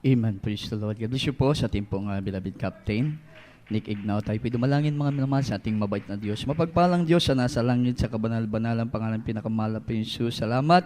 Amen. Praise the Lord. God bless you po sa ating pong beloved Captain Nick Ignaw. Tayo po dumalangin mga minamahal sa ating mabait na Diyos. Mapagpalang Diyos sa nasa langit sa kabanal-banalang pangalan pinakamalap po Jesus. Salamat.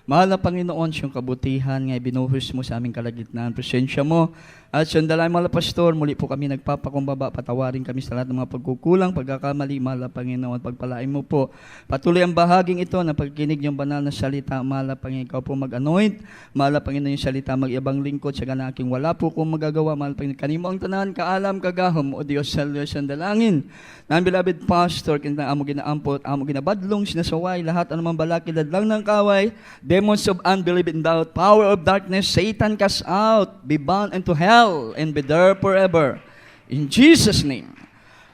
Mahal na Panginoon, siyang kabutihan nga binuhos mo sa aming kalagitnaan. Presensya mo. At sandalay mga pastor, muli po kami nagpapakumbaba. Patawarin kami sa lahat ng mga pagkukulang, pagkakamali. Mahal na Panginoon, pagpalain mo po. Patuloy ang bahaging ito na pagkinig yung banal na salita. Mahal na Panginoon, ikaw po mag-anoint. Mahal na Panginoon yung salita, mag-ibang lingkod sa ganaking wala po kong magagawa. Mahal na Panginoon, kanimo ang tanan, kaalam, kagahom, o Diyos sa Diyos ang dalangin. Nang beloved pastor, kinang amo ginaampot, amo ginabadlong, sinasaway, lahat anumang balakid lang ng kaway, demons of unbelief and doubt, power of darkness, Satan cast out, be bound into hell, and be there forever. In Jesus' name.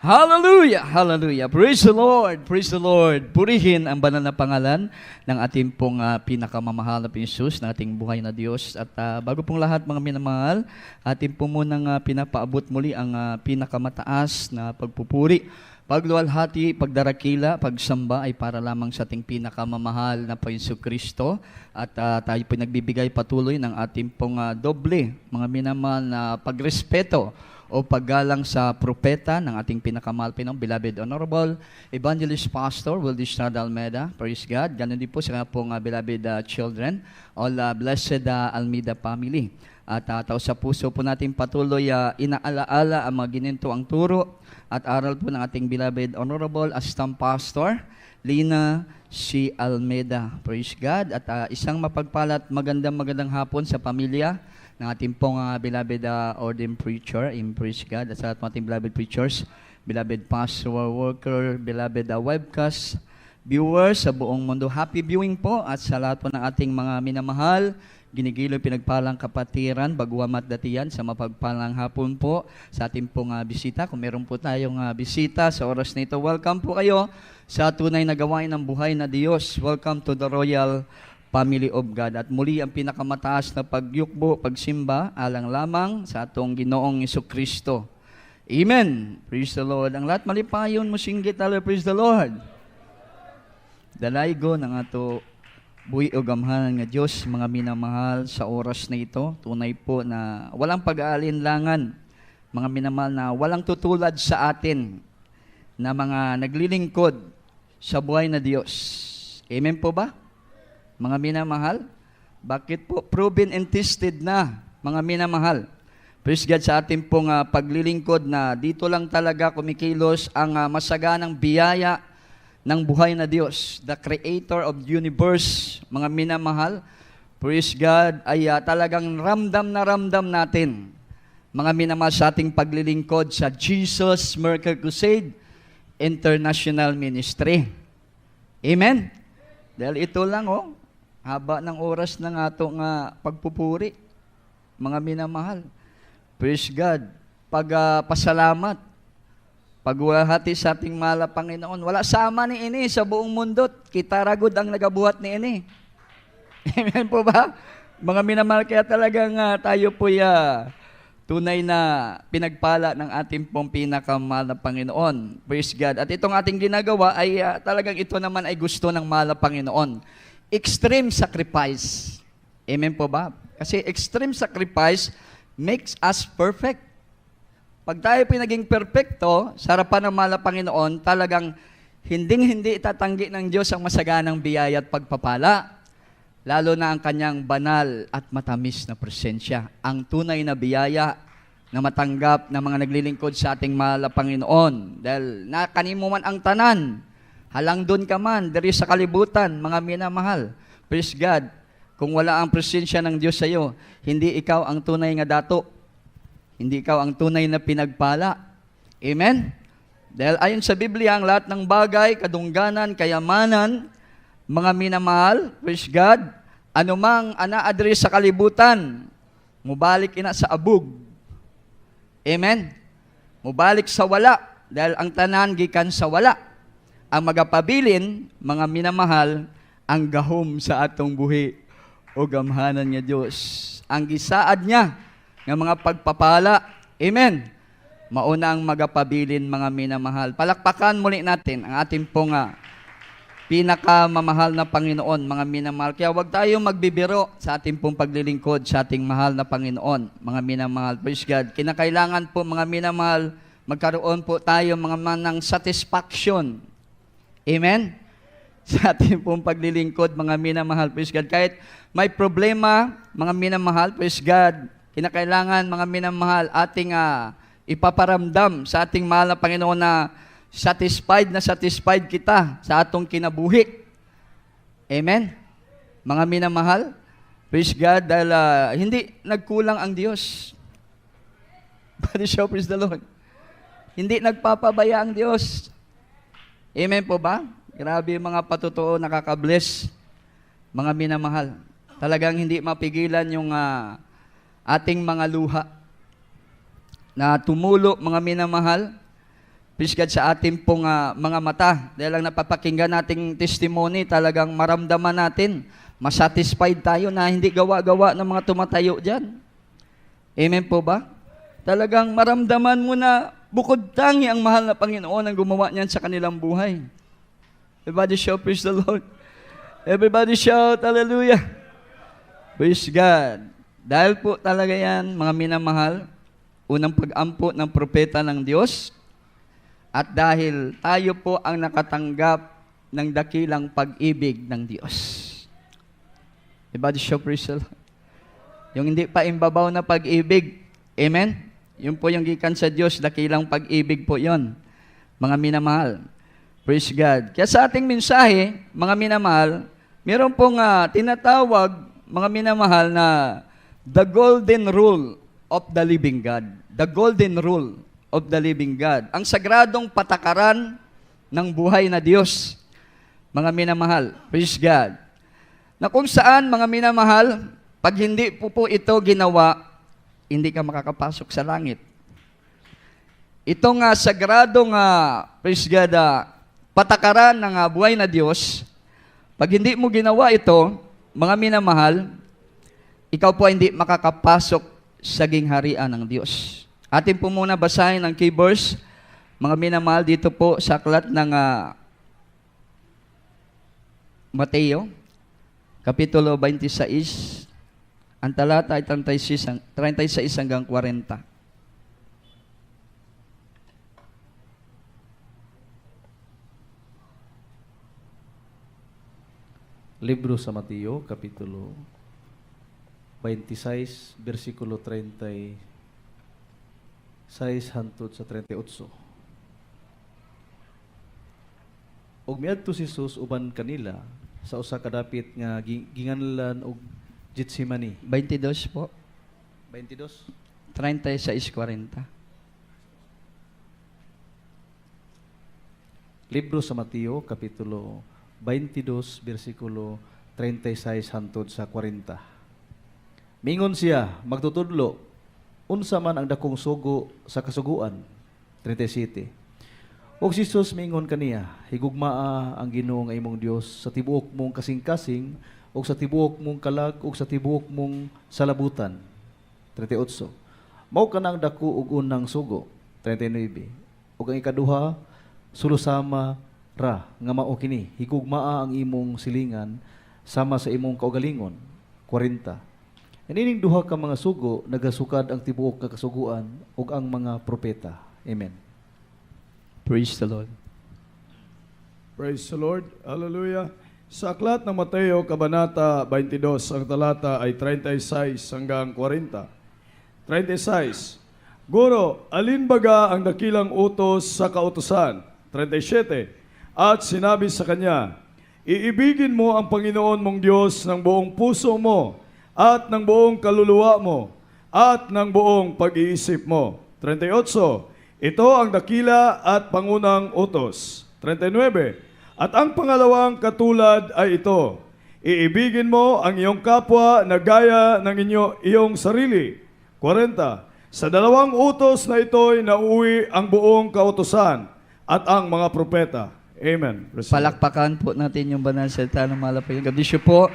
Hallelujah! Hallelujah! Praise the Lord! Praise the Lord! Purihin ang banal na pangalan ng ating pong pinakamamahal na Jesus, na ating buhay na Diyos. At bago pong lahat mga minamahal, ating po munang pinapaabot muli ang pinakamataas na pagpupuri. Pagluwalhati, pagdarakila, pagsamba ay para lamang sa ating pinakamamahal na Panginoon Kristo. At tayo po nagbibigay patuloy ng ating pong doble, mga minamahal na pagrespeto o paggalang sa propeta ng ating pinakamahal Panginoon, beloved Honorable Evangelist Pastor Wildy Estrada Almeida. Praise God. Ganun din po sa pong beloved children, all blessed Almeida family. At tao sa puso po natin patuloy inaalaala ang mga ginintuang turo at aral po ng ating beloved Honorable Assistant Pastor Lina C. Almeida. Praise God. At isang mapagpalat magandang hapon sa pamilya ng ating pong beloved ordained preacher in Praise God. At sa ating beloved preachers, beloved pastor worker, beloved webcast viewers sa buong mundo. Happy viewing po at sa lahat po ng ating mga minamahal, ginigilo pinagpalang kapatiran, baguamat datiyan sa mapagpalang hapon po sa ating pong bisita. Kung meron po tayong bisita sa oras na ito, welcome po kayo sa tunay na gawain ng buhay na Diyos. Welcome to the Royal Family of God. At muli ang pinakamataas na pagyukbo, pagsimba, alang lamang sa atong Ginoong Jesucristo. Amen. Praise the Lord. Ang lahat malipayon mo singgit, praise the Lord. Dalaygo ng ato buhi o gamhanan nga Diyos, mga minamahal sa oras na ito. Tunay po na walang pag-aalinlangan, mga minamahal na walang tutulad sa atin na mga naglilingkod sa buhay na Diyos. Amen po ba? Mga minamahal, bakit po proven and tested na, mga minamahal? Praise God sa ating pong paglilingkod na dito lang talaga kumikilos ang masaganang biyaya ng buhay na Diyos, the Creator of the universe, mga minamahal. Praise God, ay talagang ramdam na ramdam natin, mga minamahal, sa ating paglilingkod sa Jesus Miracle Crusade International Ministry. Amen? Dahil ito lang, haba ng oras ng atong pagpupuri, mga minamahal. Praise God. Pagpasalamat, pagwahati sa ating mahal na Panginoon. Wala sama ni ini sa buong mundo. Kita ragod ang nagabuhat ni ini. Amen po ba? Mga minamahal, kaya talagang tayo po tunay na pinagpala ng ating pong pinakamahal na Panginoon. Praise God. At itong ating ginagawa ay talagang ito naman ay gusto ng mahal na Panginoon. Extreme sacrifice. Amen po ba? Kasi extreme sacrifice makes us perfect. Pag tayo pinaging perfecto, sa harapan ng mahal na Panginoon, talagang hindi itatanggi ng Diyos ang masaganang biyaya at pagpapala. Lalo na ang kanyang banal at matamis na presensya. Ang tunay na biyaya na matanggap ng mga naglilingkod sa ating mahal na Panginoon. Dahil kanimo man ang tanan, halang doon ka man, diri sa kalibutan, mga minamahal. Praise God. Kung wala ang presensya ng Diyos sa iyo, hindi ikaw ang tunay nga dato. Hindi ikaw ang tunay na pinagpala. Amen? Dahil ayon sa Biblia, ang lahat ng bagay, kadungganan, kayamanan, mga minamahal, praise God, anumang ana-adri sa kalibutan, mubalik ina sa abog. Amen? Mubalik sa wala, dahil ang tanan gikan sa wala. Ang magapabilin, mga minamahal, ang gahom sa atong buhi o gamhanan nga Diyos. Ang gisaad niya ng mga pagpapala. Amen. Mauna ang magapabilin, mga minamahal. Palakpakan muli natin ang ating pong pinakamamahal na Panginoon, mga minamahal. Kaya huwag tayong magbibiro sa ating pong paglilingkod sa ating mahal na Panginoon, mga minamahal. Praise God. Kinakailangan po, mga minamahal, magkaroon po tayo mga manang satisfaction. Amen? Sa ating pong paglilingkod, mga minamahal. Praise God. Kahit may problema, mga minamahal, praise God, kinakailangan, mga minamahal, ating ipaparamdam sa ating mahal na Panginoon na satisfied kita sa atong kinabuhi. Amen? Mga minamahal, praise God, dahil hindi nagkulang ang Diyos. Body show, praise the Lord. Hindi nagpapabaya ang Diyos. Amen po ba? Grabe mga patutuo, nakaka-bless. Mga minamahal, talagang hindi mapigilan yung ating mga luha na tumulo, mga minamahal, praise God, sa ating pong mga mata. Dahil lang napapakinggan nating testimony, talagang maramdaman natin, masatisfied tayo na hindi gawa-gawa ng mga tumatayo dyan. Amen po ba? Talagang maramdaman mo na bukod tangi ang mahal na Panginoon ang gumawa niyan sa kanilang buhay. Everybody shout, praise the Lord. Everybody shout, hallelujah. Praise God. Dahil po talaga yan, mga minamahal, unang pag-ampo ng propeta ng Diyos, at dahil tayo po ang nakatanggap ng dakilang pag-ibig ng Diyos. Everybody shout, praise the Lord. Yung hindi pa imbabaw na pag-ibig, amen? Yun po yung gikan sa Diyos, dakilang pag-ibig po yon, mga minamahal. Praise God. Kaya sa ating mensahe, mga minamahal, meron pong tinatawag, mga minamahal, na the golden rule of the living God. The golden rule of the living God. Ang sagradong patakaran ng buhay na Diyos. Mga minamahal, praise God. Na kung saan, mga minamahal, pag hindi po ito ginawa, hindi ka makakapasok sa langit. Itong sagradong, praise God, patakaran ng buhay na Diyos, pag hindi mo ginawa ito, mga minamahal, ikaw po hindi makakapasok sa gingharian ng Diyos. Atin po muna basahin ang key verse, mga minamahal, dito po sa aklat ng Mateo, Kapitulo 26, ang talata ay 36 hanggang 40. Libro sa Mateo, Kapitulo 26, versikulo 36 hangtod sa 38. Og miadto si Jesus uban kanila sa usa ka dapit nga ginganlan og Getsemani. 22 po. 22. 36-40. Libro sa Mateo, Kapitulo 22, versikulo 36 hangtod sa 40. Mingon siya, magtutudlo, unsa man ang dakong sugo sa kasuguan. 37. Og si Jesus mingon kaniya, higugmaa ang Ginoo nga imong Dios sa tibuok mong kasing-kasing, og sa tibuok mong kalag, og sa tibuok mong salabutan. 38. Mao ka nang dako ug unang sugo. 39. Og ang ikaduha, sulusama ra nga mao kini, higugmaa ang imong silingan sama sa imong kaugalingon. 40. Inining duha ka mga sugo nagasukad ang tibuok nga kasuguan ug ang mga propeta. Amen. Praise the Lord. Praise the Lord. Hallelujah. Sa aklat ng Mateo, Kabanata 22, ang talata ay 36 hanggang 40. 36. Guro, alin baga ang dakilang utos sa kautusan? 37. At sinabi sa kanya, iibigin mo ang Panginoon mong Diyos ng buong puso mo, at ng buong kaluluwa mo, at ng buong pag-iisip mo. 38. Ito ang dakila at pangunang utos. 39. At ang pangalawang katulad ay ito, iibigin mo ang iyong kapwa na gaya ng iyong sarili. 40. Sa dalawang utos na ito'y nauwi ang buong kautusan at ang mga propeta. Amen. Palakpakan po natin yung banal na salita ng malapay. Gabdisyo po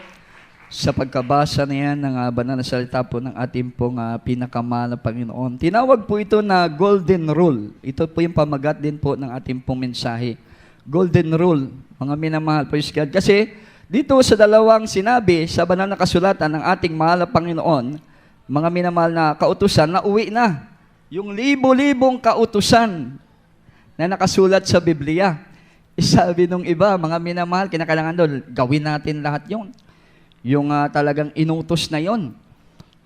sa pagkabasa na yan ng banal na salita po ng ating pong pinakamahal na Panginoon. Tinawag po ito na golden rule. Ito po yung pamagat din po ng ating pong mensahe. golden rule, mga minamahal, praise God. Kasi dito sa dalawang sinabi sa banal na kasulatan ng ating mahal na Panginoon, mga minamahal na kautusan, na uwi na yung libo-libong kautusan na nakasulat sa Biblia. Sabi nung iba, mga minamahal, kinakailangan doon, gawin natin lahat yon. Yung talagang inutos na yon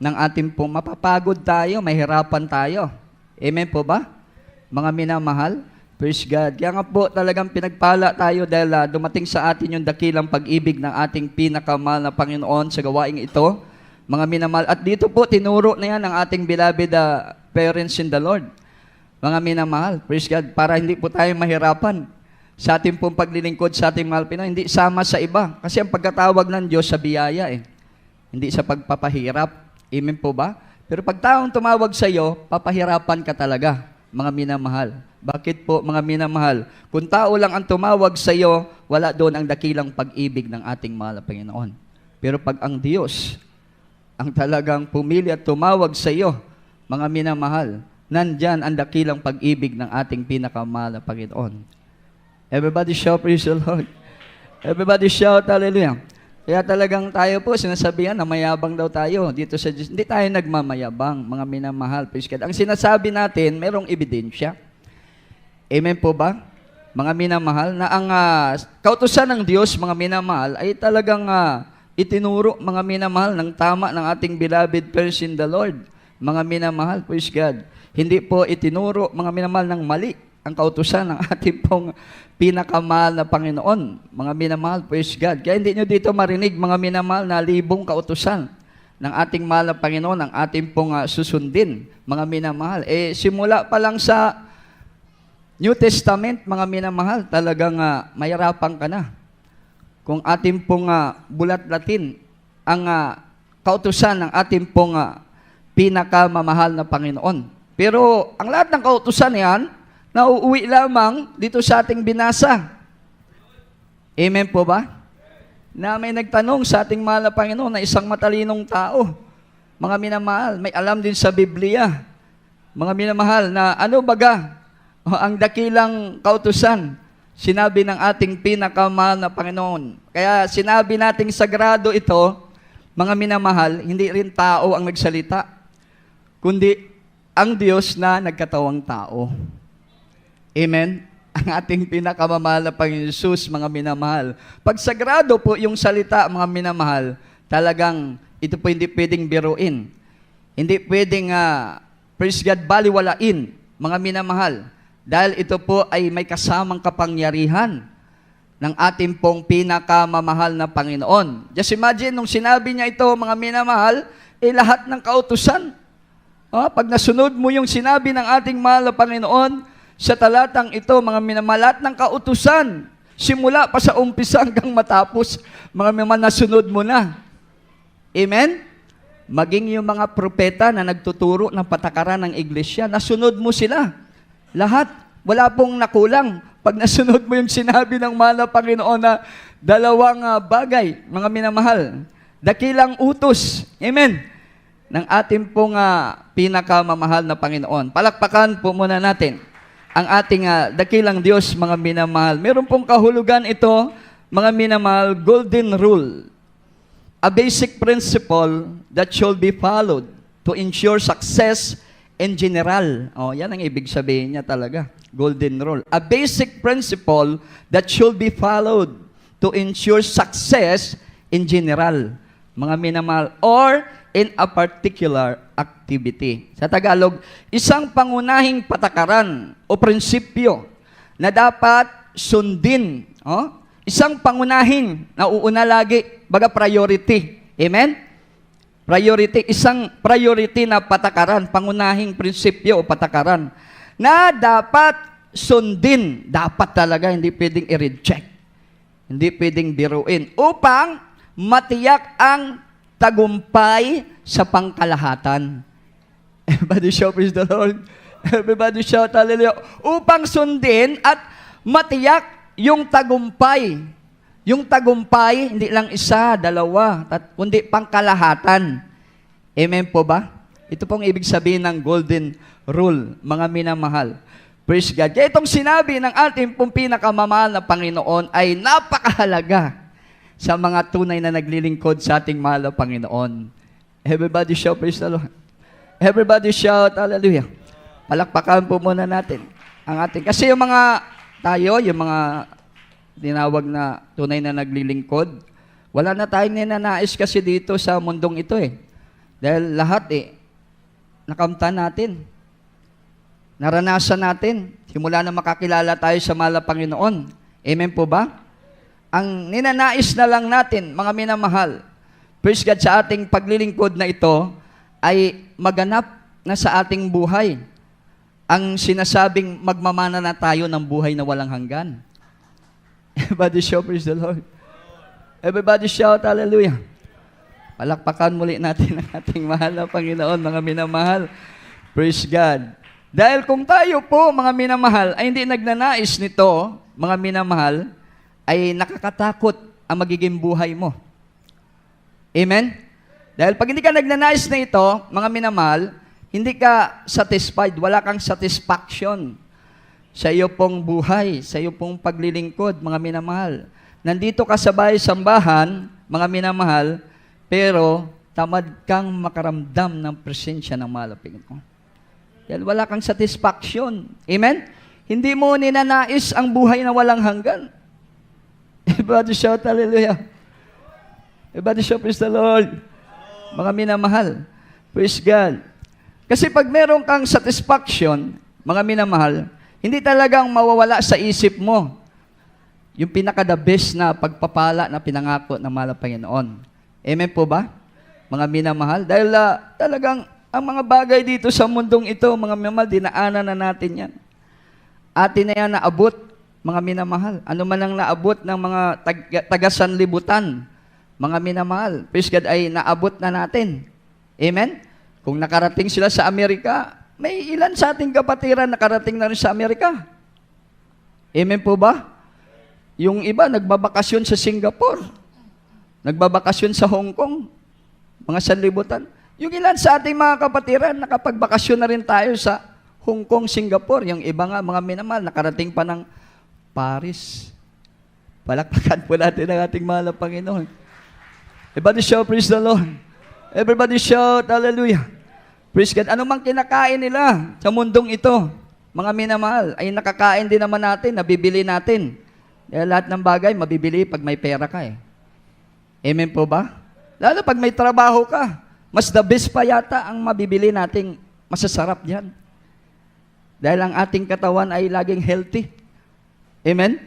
ng ating po, mapapagod tayo, mahirapan tayo. Amen po ba? Mga minamahal, praise God. Kaya nga po talagang pinagpala tayo dahil dumating sa atin yung dakilang pag-ibig ng ating pinakamahal na Panginoon sa gawaing ito, mga minamahal. At dito po, tinuro na yan ng ating beloved parents in the Lord. Mga minamahal, praise God, para hindi po tayo mahirapan sa ating pong paglilingkod sa ating mahal Pinoy. Hindi sama sa iba. Kasi ang pagkatawag ng Diyos sa biyaya hindi sa pagpapahirap. Amen po ba? Pero pag taong tumawag sa iyo, papahirapan ka talaga, mga minamahal. Bakit po, mga minamahal? Kung tao lang ang tumawag sa iyo, wala doon ang dakilang pag-ibig ng ating mahal na Panginoon. Pero pag ang Diyos ang talagang pumili at tumawag sa iyo, mga minamahal, nandyan ang dakilang pag-ibig ng ating pinakamahal na Panginoon. Everybody shout, praise the Lord. Everybody shout, hallelujah. Kaya talagang tayo po, sinasabihan na mayabang daw tayo dito sa Diyos. Hindi tayo nagmamayabang, mga minamahal, praise God. Ang sinasabi natin, merong ebidensya. Amen po ba? Mga minamahal, na ang kautusan ng Diyos, mga minamahal, ay talagang itinuro, mga minamahal, ng tama ng ating beloved parents in the Lord. Mga minamahal, praise God. Hindi po itinuro, mga minamahal, ng mali ang kautusan ng ating pong pinakamahal na Panginoon. Mga minamahal, praise God. Kaya hindi nyo dito marinig, mga minamahal, na libong kautusan ng ating mahal na Panginoon, ang ating pong susundin, mga minamahal. Simula pa lang sa New Testament, mga minamahal, talagang mahirapan ka na. Kung ating pong bulat-latin ang kautusan ng ating pong pinakamamahal na Panginoon. Pero ang lahat ng kautusan yan, nauuwi lamang dito sa ating binasa. Amen po ba? Na may nagtanong sa ating mahal na Panginoon na isang matalinong tao. Mga minamahal, may alam din sa Biblia. Mga minamahal, na ano baga ang dakilang kautusan, sinabi ng ating pinakamahal na Panginoon. Kaya sinabi nating sagrado ito, mga minamahal, hindi rin tao ang nagsalita, kundi ang Diyos na nagkatawang tao. Amen? Ang ating pinakamamahal na Panginoon Jesus, mga minamahal. Pag sagrado po yung salita, mga minamahal, talagang ito po hindi pwedeng biruin. Hindi pwedeng, praise God, baliwalain, mga minamahal. Dahil ito po ay may kasamang kapangyarihan ng ating pong pinakamamahal na Panginoon. Just imagine, nung sinabi niya ito, mga minamahal, lahat ng kautusan. Pag nasunod mo yung sinabi ng ating mahal na Panginoon, sa talatang ito, mga minamahal, lahat ng kautusan, simula pa sa umpisa hanggang matapos, mga minamahal, nasunod mo na. Amen? Maging yung mga propeta na nagtuturo ng patakaran ng iglesia, nasunod mo sila. Lahat. Wala pong nakulang. Pag nasunod mo yung sinabi ng mahal na Panginoon na dalawang bagay, mga minamahal, dakilang utos, amen, ng ating pong pinakamamahal na Panginoon. Palakpakan po muna natin ang ating dakilang Diyos, mga minamahal. Meron pong kahulugan ito, mga minamahal, golden rule. A basic principle that should be followed to ensure success in general. Yan ang ibig sabihin niya talaga. Golden rule. A basic principle that should be followed to ensure success in general. Mga minamahal. Or in a particular activity. Sa Tagalog, isang pangunahing patakaran o prinsipyo na dapat sundin. Isang pangunahing, nauuna lagi, baga priority. Amen? Priority, isang priority na patakaran, pangunahing prinsipyo o patakaran, na dapat sundin, dapat talaga, hindi pwedeng i-reject, hindi pwedeng biruin, upang matiyak ang tagumpay sa pangkalahatan. Everybody shout, praise the Lord. Everybody shout, hallelujah. Upang sundin at matiyak yung tagumpay. Yung tagumpay, hindi lang isa, dalawa, kundi pangkalahatan. Amen po ba? Ito pong ibig sabihin ng golden rule, mga minamahal. Praise God. Kaya itong sinabi ng ating pong pinakamamahal na Panginoon ay napakahalaga sa mga tunay na naglilingkod sa ating mahal na Panginoon. Everybody shout, praise the Lord. Everybody shout, hallelujah. Palakpakan po muna natin ang ating, kasi yung mga tayo, yung mga tinawag na tunay na naglilingkod, wala na tayong ninanais kasi dito sa mundong ito eh. Dahil lahat nakamtan natin. Naranasan natin. Simula na makakilala tayo sa mahal na Panginoon. Amen po ba? Ang ninanais na lang natin, mga minamahal, praise God, sa ating paglilingkod na ito, ay maganap na sa ating buhay ang sinasabing magmamana na tayo ng buhay na walang hanggan. Everybody shout, praise the Lord. Everybody shout, hallelujah. Palakpakan muli natin ang ating mahal na Panginoon, mga minamahal. Praise God. Dahil kung tayo po, mga minamahal, ay hindi nagnanais nito, mga minamahal, ay nakakatakot ang magiging buhay mo. Amen? Dahil pag hindi ka nagnanais na ito, mga minamahal, hindi ka satisfied, wala kang satisfaction sa iyo pong buhay, sa iyo pong paglilingkod, mga minamahal. Nandito ka sa bahay-sambahan, mga minamahal, pero tamad kang makaramdam ng presensya ng mahal na Panginoon. Dahil wala kang satisfaction. Amen? Hindi mo ninanais ang buhay na walang hanggan. Everybody shout, hallelujah. Everybody shout, praise the Lord. Mga minamahal, praise God. Kasi pag meron kang satisfaction, mga minamahal, hindi talagang mawawala sa isip mo yung pinaka-the best na pagpapala na pinangako ng mahal na Panginoon. Amen po ba? Mga minamahal, dahil talagang ang mga bagay dito sa mundong ito, mga minamahal, dinaanan na natin yan. Atin na yan naabot, mga minamahal. Ano man ang naabot ng mga taga-sanlibutan, mga minamahal, praise God, ay naabot na natin. Amen? Kung nakarating sila sa Amerika, may ilan sa ating kapatiran nakarating na rin sa Amerika. Amen po ba? Yung iba, nagbabakasyon sa Singapore. Nagbabakasyon sa Hong Kong. Mga sanlibutan. Yung ilan sa ating mga kapatiran, nakapagbakasyon na rin tayo sa Hong Kong, Singapore. Yung iba nga, mga minamahal, nakarating pa ng Paris. Palakpakan po natin ang ating mahal na Panginoon. Everybody shout, praise the Lord. Everybody shout, hallelujah. Praise God. Ano mang kinakain nila sa mundong ito, mga minamahal, ay nakakain din naman natin, nabibili natin. Dahil lahat ng bagay, mabibili pag may pera ka eh. Amen po ba? Lalo pag may trabaho ka, mas the best pa yata ang mabibili nating masasarap diyan. Dahil ang ating katawan ay laging healthy. Amen?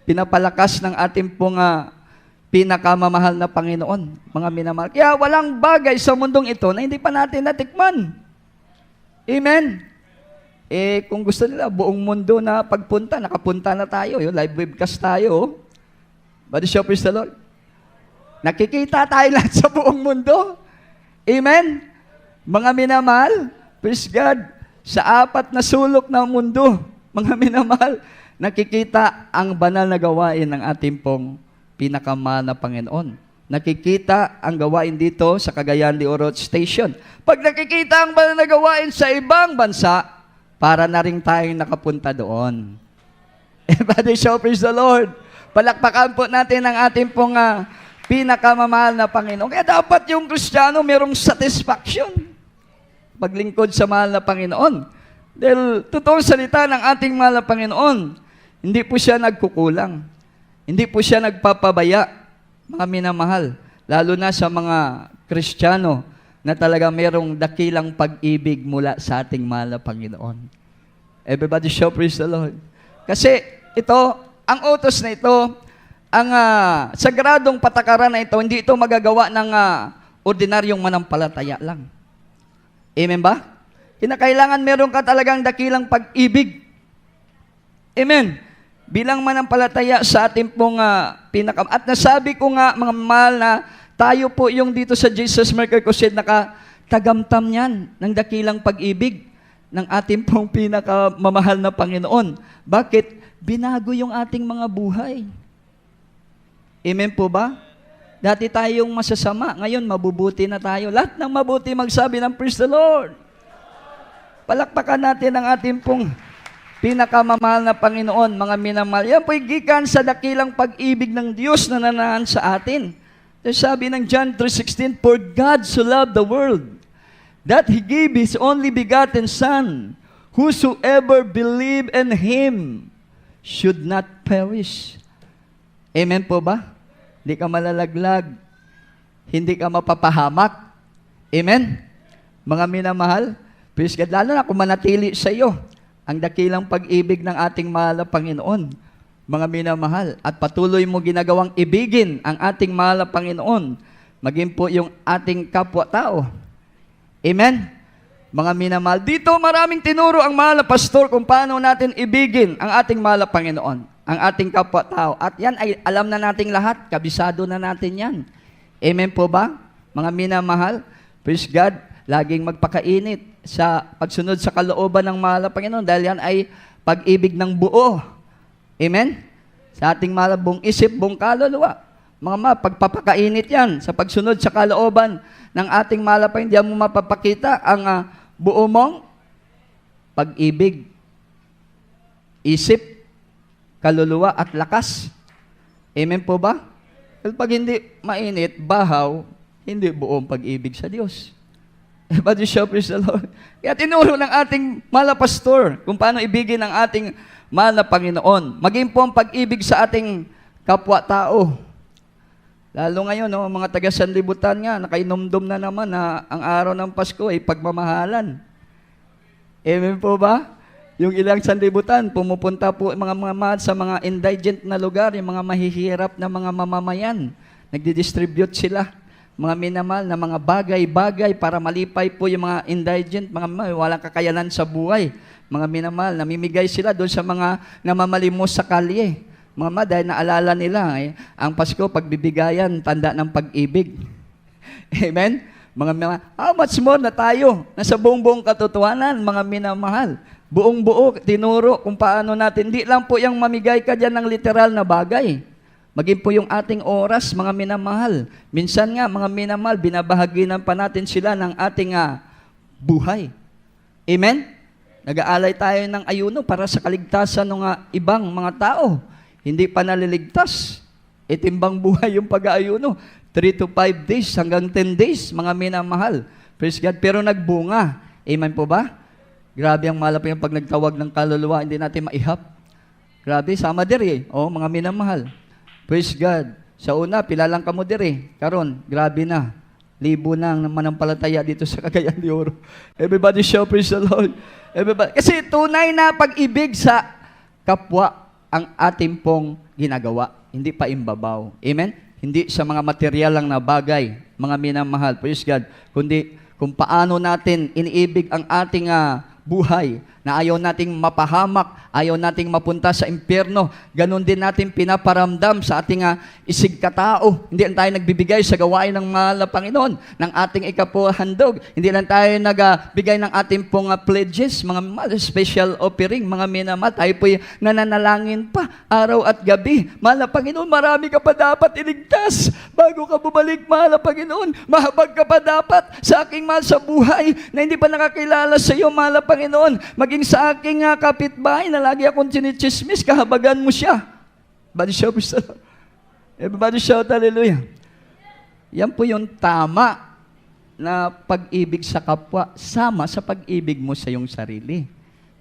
Pinapalakas ng ating pong pinakamamahal na Panginoon, mga minamahal. Kaya walang bagay sa mundong ito na hindi pa natin natikman. Amen? Kung gusto nila, buong mundo na pagpunta, nakapunta na tayo. Yung live webcast tayo. Body show, praise the Lord. Nakikita tayo lahat sa buong mundo. Amen? Mga minamahal, praise God, sa 4 na sulok ng mundo, mga minamahal, nakikita ang banal na gawain ng ating pong pinakamahal na Panginoon. Nakikita ang gawain dito sa Cagayan de Oro Station. Pag nakikita ang banal na gawain sa ibang bansa, para na rin tayong nakapunta doon. Everybody shout, praise the Lord. Palakpakan po natin ang ating pong pinakamamahal na Panginoon. Kaya dapat yung Kristiyano merong satisfaction paglingkod sa mahal na Panginoon. Dahil totoong salita ng ating mahal na Panginoon, hindi po siya nagkukulang. Hindi po siya nagpapabaya, mga minamahal. Lalo na sa mga Kristiyano na talaga merong dakilang pag-ibig mula sa ating mahal na Panginoon. Everybody shout, praise the Lord. Kasi ito, ang utos na ito, ang sagradong patakaran na ito, hindi ito magagawa ng ordinaryong manampalataya lang. Amen ba? Kinakailangan meron ka talagang dakilang pag-ibig. Amen. Bilang manampalataya sa ating pong at nasabi ko nga, mga mahal, na tayo po yung dito sa Jesus Mercure Crusade nakatagamtam yan ng dakilang pag-ibig ng ating pong pinakamamahal na Panginoon. Bakit? Binago yung ating mga buhay. Amen po ba? Dati tayong masasama, ngayon mabubuti na tayo. Lahat ng mabuti magsabi ng praise the Lord. Palakpakan natin ang ating pong pinakamamahal na Panginoon, mga minamahal. Yan po'y gikan sa dakilang pag-ibig ng Diyos na nanaan sa atin. Sabi ng John 3:16, "For God so loved the world, that He gave His only begotten Son, whosoever believe in Him should not perish." Amen po ba? Hindi ka malalaglag. Hindi ka mapapahamak. Amen? Mga minamahal, praise God, lalo na kung manatili sa iyo ang dakilang pag-ibig ng ating mahal na Panginoon, mga minamahal, at patuloy mo ginagawang ibigin ang ating mahal na Panginoon, maging po yung ating kapwa-tao. Amen? Mga minamahal, dito maraming tinuro ang mahal na pastor kung paano natin ibigin ang ating mahal na Panginoon, ang ating kapwa-tao. At yan ay alam na nating lahat, kabisado na natin yan. Amen po ba? Mga minamahal, praise God, laging magpakainit sa pagsunod sa kalooban ng mahal na Panginoon dahil yan ay pag-ibig ng buo. Amen? Sa ating mahal na buong isip, buong kaluluwa. Mga ma, pagpapakainit yan sa pagsunod sa kalooban ng ating mahal na Panginoon. Diyan mo mapapakita ang buo mong pag-ibig, isip, kaluluwa at lakas. Amen po ba? Well, pag hindi mainit, bahaw, hindi buong pag-ibig sa Diyos. But you shall praise the Lord. Kaya tinuro ng ating mahal na pastor kung paano ibigin ang ating mahal na Panginoon. Maging po ang pag-ibig sa ating kapwa-tao. Lalo ngayon, no, mga taga-sanlibutan nga, nakainomdom na naman na ang araw ng Pasko ay pagmamahalan. Amen po ba? Yung ilang sanlibutan, pumupunta po mga mahal sa mga indigent na lugar, yung mga mahihirap na mga mamamayan. Nagdi-distribute sila. Mga minamahal na mga bagay-bagay para malipay po yung mga indigent, mga walang kakayanan sa buhay. Mga minamahal, namimigay sila doon sa mga namamalimos sa kalye. Mga ma, dahil naalala nila, ang Pasko, pagbibigayan, tanda ng pag-ibig. Amen? Mga minamahal, how much more na tayo, nasa buong-buong katotohanan, mga minamahal. Buong-buo, tinuro kung paano natin, hindi lang po yung mamigay ka dyan ng literal na bagay. Maging po yung ating oras, mga minamahal. Minsan nga, mga minamahal, binabahaginan pa natin sila ng ating buhay. Amen? Nag-aalay tayo ng ayuno para sa kaligtasan ng ibang mga tao. Hindi pa naliligtas. Itimbang buhay yung pag-aayuno. 3 to 5 days hanggang 10 days, mga minamahal. Praise God. Pero nagbunga. Amen po ba? Grabe ang malapit yung pag nagtawag ng kaluluwa, hindi natin maihap. Grabe, sama diri. Mga minamahal. Praise God. Sa una, pilalang ka mo dire. Karon, grabe na. Libo na ang manampalataya dito sa Cagayan de Oro. Everybody shout, praise the Lord. Everybody. Kasi tunay na pag-ibig sa kapwa ang ating pong ginagawa. Hindi pa imbabaw. Amen? Hindi sa mga material lang na bagay, mga minamahal. Praise God. Kundi kung paano natin iniibig ang ating buhay, na ayaw nating mapahamak, ayaw nating mapunta sa impyerno. Ganon din natin pinaparamdam sa ating isig katao. Hindi lang tayo nagbibigay sa gawain ng mahal na Panginoon, ng ating ikapuhandog. Hindi lang tayo nagbigay ng ating pong pledges, mga special offering, mga minamahal. Tayo po'y nananalangin pa araw at gabi. Mahal na Panginoon, marami ka pa dapat iligtas. Bago ka bumalik, mahal na Panginoon, mahabag ka pa dapat sa aking mahal sa buhay na hindi pa nakakilala sa iyo, mahal na Panginoon. Maging sa aking kapitbahay na lagi akong chinichismis, kahabagan mo siya. Everybody shout, everybody shout, hallelujah. Yan po yung tama na pag-ibig sa kapwa, sama sa pag-ibig mo sa iyong sarili.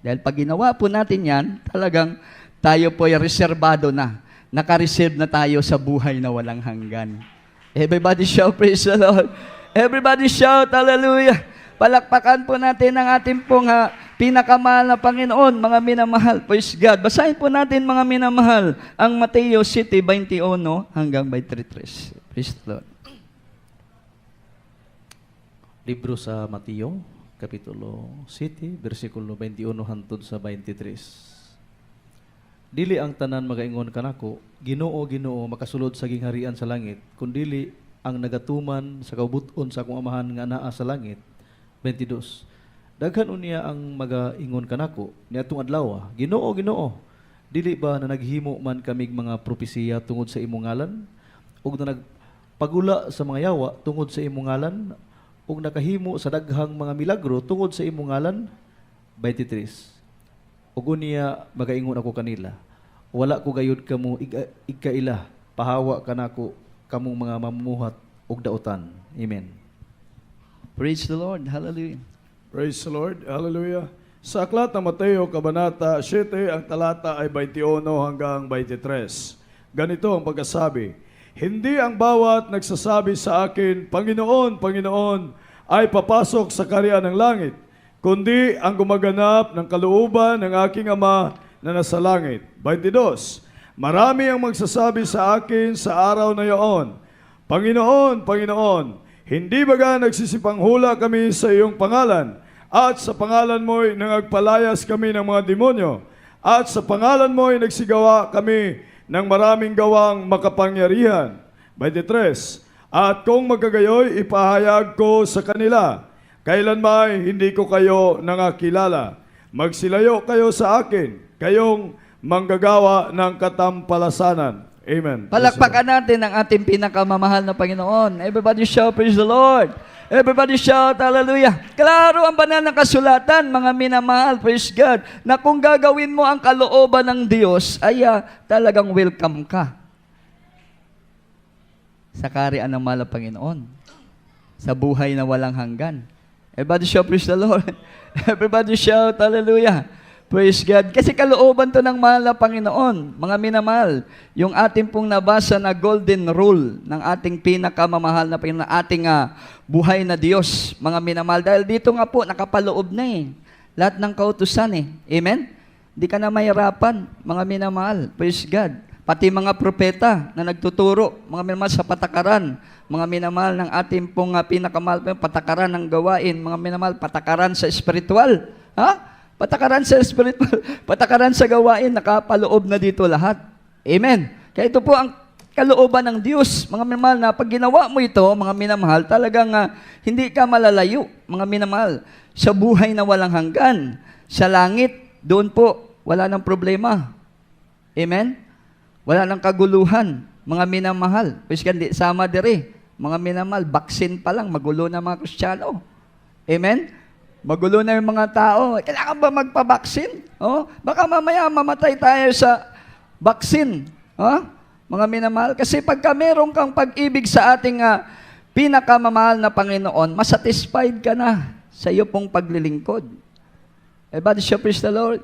Dahil pag ginawa po natin yan, talagang tayo po ay reserbado na. Naka-reserve na tayo sa buhay na walang hanggan. Everybody shout, praise the Lord. Everybody shout, hallelujah. Palakpakan po natin ang ating pong pinakamahal na Panginoon, mga minamahal. Praise God. Basahin po natin, mga minamahal, ang Mateo City 21 hanggang 23. Praise the Lord. Libro sa Mateo, Kapitulo 7, versikulo 21 hangtod sa 23. Dili ang tanan magaingon kanako, Ginoo, Ginoo, makasulod sa gingharian sa langit, kundili ang nagatuman sa kaubuton sa akong amahan nga naa sa langit. 22. Daghan unya ang magaingon kanako niadtong adlaw, Ginoo, Ginoo, dili ba na naghimo man kamig mga propesiya tungod sa imong ngalan, ug na nagpagula sa mga yawa tungod sa imong ngalan, ug nakahimo sa daghang mga milagro tungod sa imong ngalan? 23. ug unya magaingon ako kanila, wala ko gayud kamo ikaila, pahawa kanako kamong mga mamumuhat ug dautan. Amen. Praise the Lord. Hallelujah. Praise the Lord. Hallelujah. Sa aklat ng Mateo, Kabanata 7, ang talata ay 21 hanggang 23. Ganito ang pagkasabi, hindi ang bawat nagsasabi sa akin, Panginoon, Panginoon, ay papasok sa kaharian ng langit, kundi ang gumaganap ng kalooban ng aking Ama na nasa langit. 22. Marami ang magsasabi sa akin sa araw na iyon, Panginoon, Panginoon, hindi baga nagsisipanghula kami sa iyong pangalan, at sa pangalan mo'y nangagpalayas kami ng mga demonyo, at sa pangalan mo'y nagsigawa kami ng maraming gawang makapangyarihan. 23. At kung magkagayoy, ipahayag ko sa kanila, kailanman hindi ko kayo nangakilala. Magsilayo kayo sa akin, kayong manggagawa ng katampalasanan. Amen. Palakpakan natin ang ating pinakamamahal na Panginoon. Everybody shout, praise the Lord. Everybody shout, hallelujah. Klaro ang banal na kasulatan, mga minamahal, praise God, na kung gagawin mo ang kalooban ng Diyos, ay talagang welcome ka sa kaharian ng mahal na Panginoon, sa buhay na walang hanggan. Everybody shout, praise the Lord. Everybody shout, hallelujah. Praise God. Kasi kalooban to ng mahal na Panginoon, mga minamahal. Yung ating pong nabasa na golden rule ng ating pinakamamahal na Panginoon, ating buhay na Diyos, mga minamahal. Dahil dito nga po, nakapaloob na lahat ng kautusan Amen? Hindi ka na mahirapan, mga minamahal. Praise God. Pati mga propeta na nagtuturo, mga minamahal, sa patakaran, mga minamahal ng ating pong pinakamahal, patakaran ng gawain, mga minamahal, patakaran sa spiritual. Patakaran sa spiritual, patakaran sa gawain, nakapaloob na dito lahat. Amen. Kaya ito po ang kalooban ng Diyos, mga minamahal, na pag ginawa mo ito, mga minamahal, talagang hindi ka malalayo, mga minamahal, sa buhay na walang hanggan. Sa langit, doon po, wala nang problema. Amen? Wala nang kaguluhan, mga minamahal. Pues kandi sama dire, mga minamahal, baksin pa lang, magulo na mga Kristiyano. Amen? Magulo na yung mga tao. Kailangan ba magpabaksin? Baka mamaya mamatay tayo sa baksin. Mga minamahal. Kasi pagka meron kang pag-ibig sa ating pinakamamahal na Panginoon, masatisfied ka na sa iyo pong paglilingkod. Everybody shout, praise the Lord.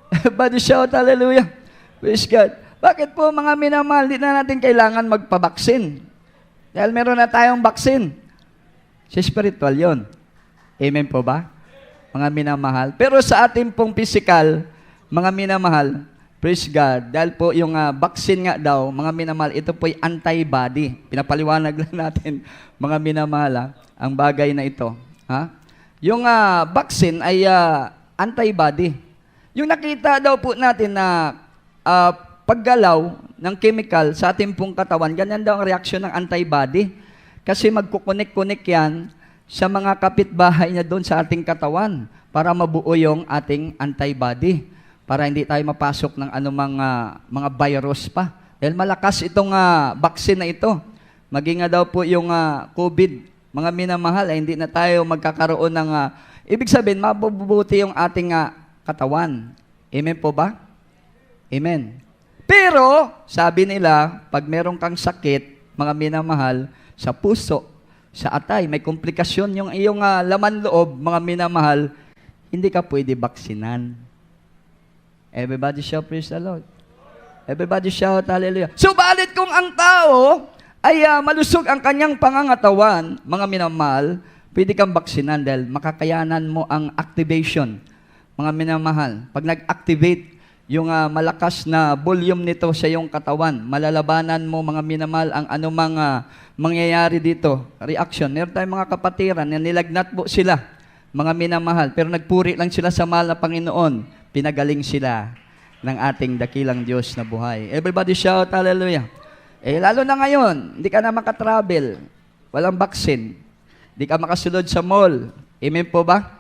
Everybody shout, hallelujah. Praise God. Bakit po, mga minamahal, di na natin kailangan magpabaksin? Dahil meron na tayong baksin. Sa spiritual yon. Amen po ba? Mga minamahal. Pero sa ating pong physical, mga minamahal, praise God, dahil po yung vaccine nga daw, mga minamahal, ito po'y antibody. Pinapaliwanag lang natin, mga minamahal, ang bagay na ito. Yung vaccine ay antibody. Yung nakita daw po natin na paggalaw ng chemical sa ating pong katawan, ganyan daw ang reaksyon ng antibody. Kasi magkukunik-kunik yan sa mga kapitbahay niya doon sa ating katawan para mabuo yung ating antibody, para hindi tayo mapasok ng anumang mga virus pa. Dahil malakas itong vaccine na ito. Maging daw po yung COVID, mga minamahal, hindi na tayo magkakaroon ng, ibig sabihin, mabubuti yung ating katawan. Amen po ba? Amen. Pero, sabi nila, pag meron kang sakit, mga minamahal, sa puso, sa atay, may komplikasyon yung iyong laman loob, mga minamahal, hindi ka pwede baksinan. Everybody shout, praise the Lord. Everybody shout, hallelujah. Subalit kung ang tao ay malusog ang kanyang pangangatawan, mga minamahal, pwede kang baksinan dahil makakayanan mo ang activation, mga minamahal. Pag nag-activate yung malakas na volume nito sa iyong katawan, malalabanan mo, mga minamahal, ang anumang mangyayari dito. Reaction. Meron tayong mga kapatiran na nilagnat po sila, mga minamahal, pero nagpuri lang sila sa mahal na Panginoon. Pinagaling sila ng ating dakilang Diyos na buhay. Everybody shout, hallelujah. Lalo na ngayon, hindi ka na makatravel. Walang vaccine. Hindi ka makasunod sa mall. Amen po ba?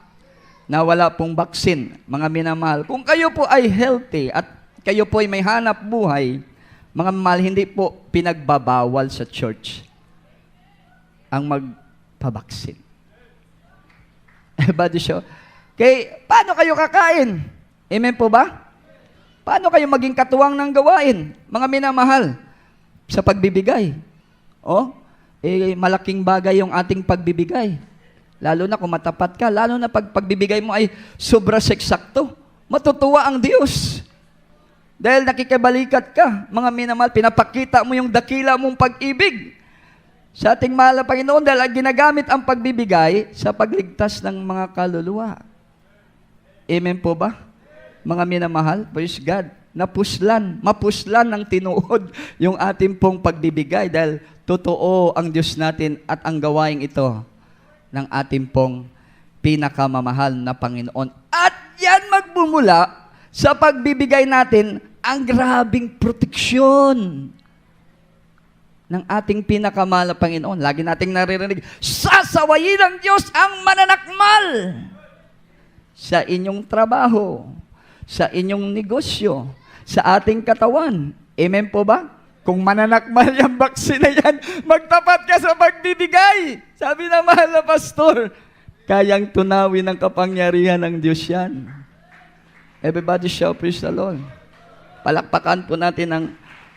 Na wala pong vaccine, mga minamahal. Kung kayo po ay healthy at kayo po ay may hanap buhay, mga minamahal, hindi po pinagbabawal sa church ang magpabaksin. Everybody show. Okay, paano kayo kakain? Amen po ba? Paano kayo maging katuwang ng gawain, mga minamahal, sa pagbibigay? Malaking bagay yung ating pagbibigay. Lalo na kung matapat ka, lalo na pag pagbibigay mo ay sobra seksakto. Matutuwa ang Diyos. Dahil nakikibalikat ka, mga minamahal, pinapakita mo yung dakila mong pag-ibig sa ating mahal na Panginoon dahil ginagamit ang pagbibigay sa pagligtas ng mga kaluluwa. Amen po ba? Mga minamahal, praise God, mapuslan ng tinuod yung ating pong pagbibigay dahil totoo ang Diyos natin at ang gawain ito ng ating pong pinakamamahal na Panginoon. At yan magbumula sa pagbibigay natin ang grabing proteksyon ng ating pinakamahal na Panginoon. Lagi nating naririnig, sasawayin ng Diyos ang mananakmal sa inyong trabaho, sa inyong negosyo, sa ating katawan. Amen po ba? Kung mananakmal yung baksin na yan, magtapat ka sa pagbibigay. Sabi na mahal na pastor, kayang tunawin ang kapangyarihan ng Diyos yan. Everybody shout, praise the Lord. Palakpakan po natin ang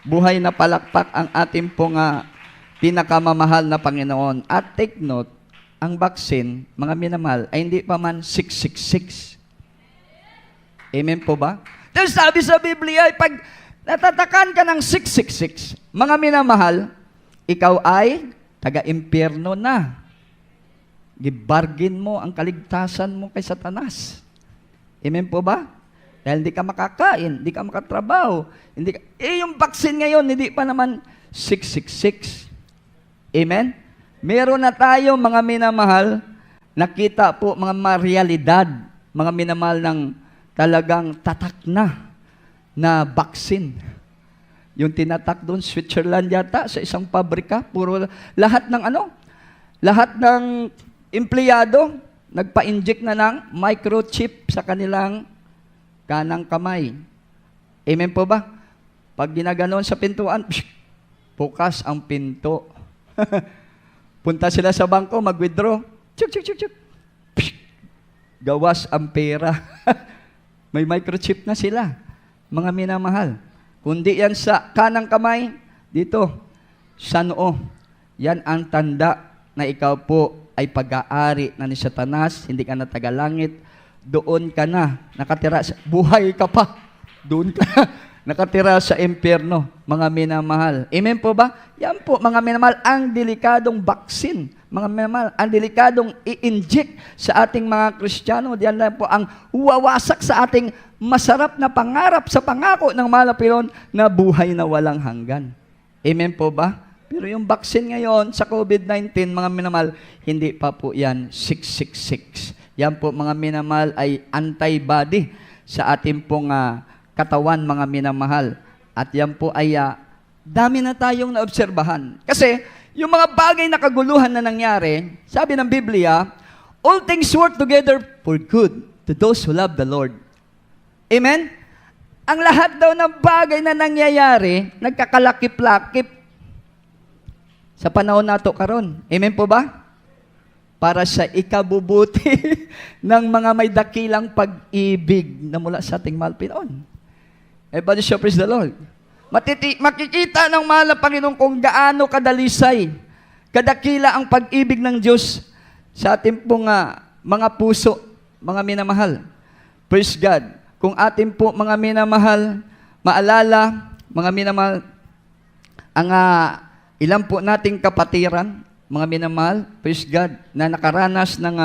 buhay na palakpak ang ating pong pinakamamahal na Panginoon. At take note, ang baksin, mga minamahal, ay hindi pa man 666. Amen po ba? Dahil sabi sa Biblia, pag natatakan ka ng 666, mga minamahal, ikaw ay taga-impyerno na. Gibargin mo ang kaligtasan mo kay Satanas. Amen po ba? Dahil hindi ka makakain, hindi ka makatrabaho. Yung vaccine ngayon, hindi pa naman 666. Amen? Meron na tayo, mga minamahal, nakita po mga realidad, mga minamahal ng talagang tatak na vaccine. Yung tinatak doon, Switzerland yata, sa isang pabrika, puro lahat ng empleyado, nagpa-inject na ng microchip sa kanilang kanang kamay. Amen po ba? Pag ginaganon sa pintuan, bukas ang pinto. Punta sila sa bangko, mag-withdraw. Chuk, chuk, chuk, chuk. Gawas ang pera. May microchip na sila, mga minamahal. Kundi yan sa kanang kamay, dito, sa noo. Yan ang tanda na ikaw po ay pag-aari na ni Satanas, hindi ka na tagalangit, doon ka na, nakatira sa, buhay ka pa, doon ka na, nakatira sa impyerno, mga minamahal. Amen po ba? Yan po, mga minamahal, ang delikadong vaccine, mga minamahal, ang delikadong i-inject sa ating mga Kristiyano. Diyan lang po ang wawasak sa ating masarap na pangarap sa pangako ng mahal na Panginoon na buhay na walang hanggan. Amen po ba? Pero yung vaccine ngayon sa COVID-19, mga minamahal, hindi pa po yan 666. Yan po, mga minamahal, ay antibody sa ating pong katawan, mga minamahal. At yan po ay dami na tayong naobserbahan. Kasi yung mga bagay na kaguluhan na nangyari, sabi ng Biblia, all things work together for good to those who love the Lord. Amen? Ang lahat daw ng bagay na nangyayari, nagkakalakip-lakip sa panahon nato karon. Amen po ba? Para sa ikabubuti ng mga may dakilang pag-ibig na mula sa ating mahal Pinoon. Everybody shout, praise the Lord. Makikita ng mahal na Panginoon kung gaano kadalisay, kadakila ang pag-ibig ng Diyos sa ating pong mga puso, mga minamahal. Praise God. Kung ating po mga minamahal, maalala, mga minamahal, ang ilan po nating kapatiran, mga minamahal, praise God, na nakaranas ng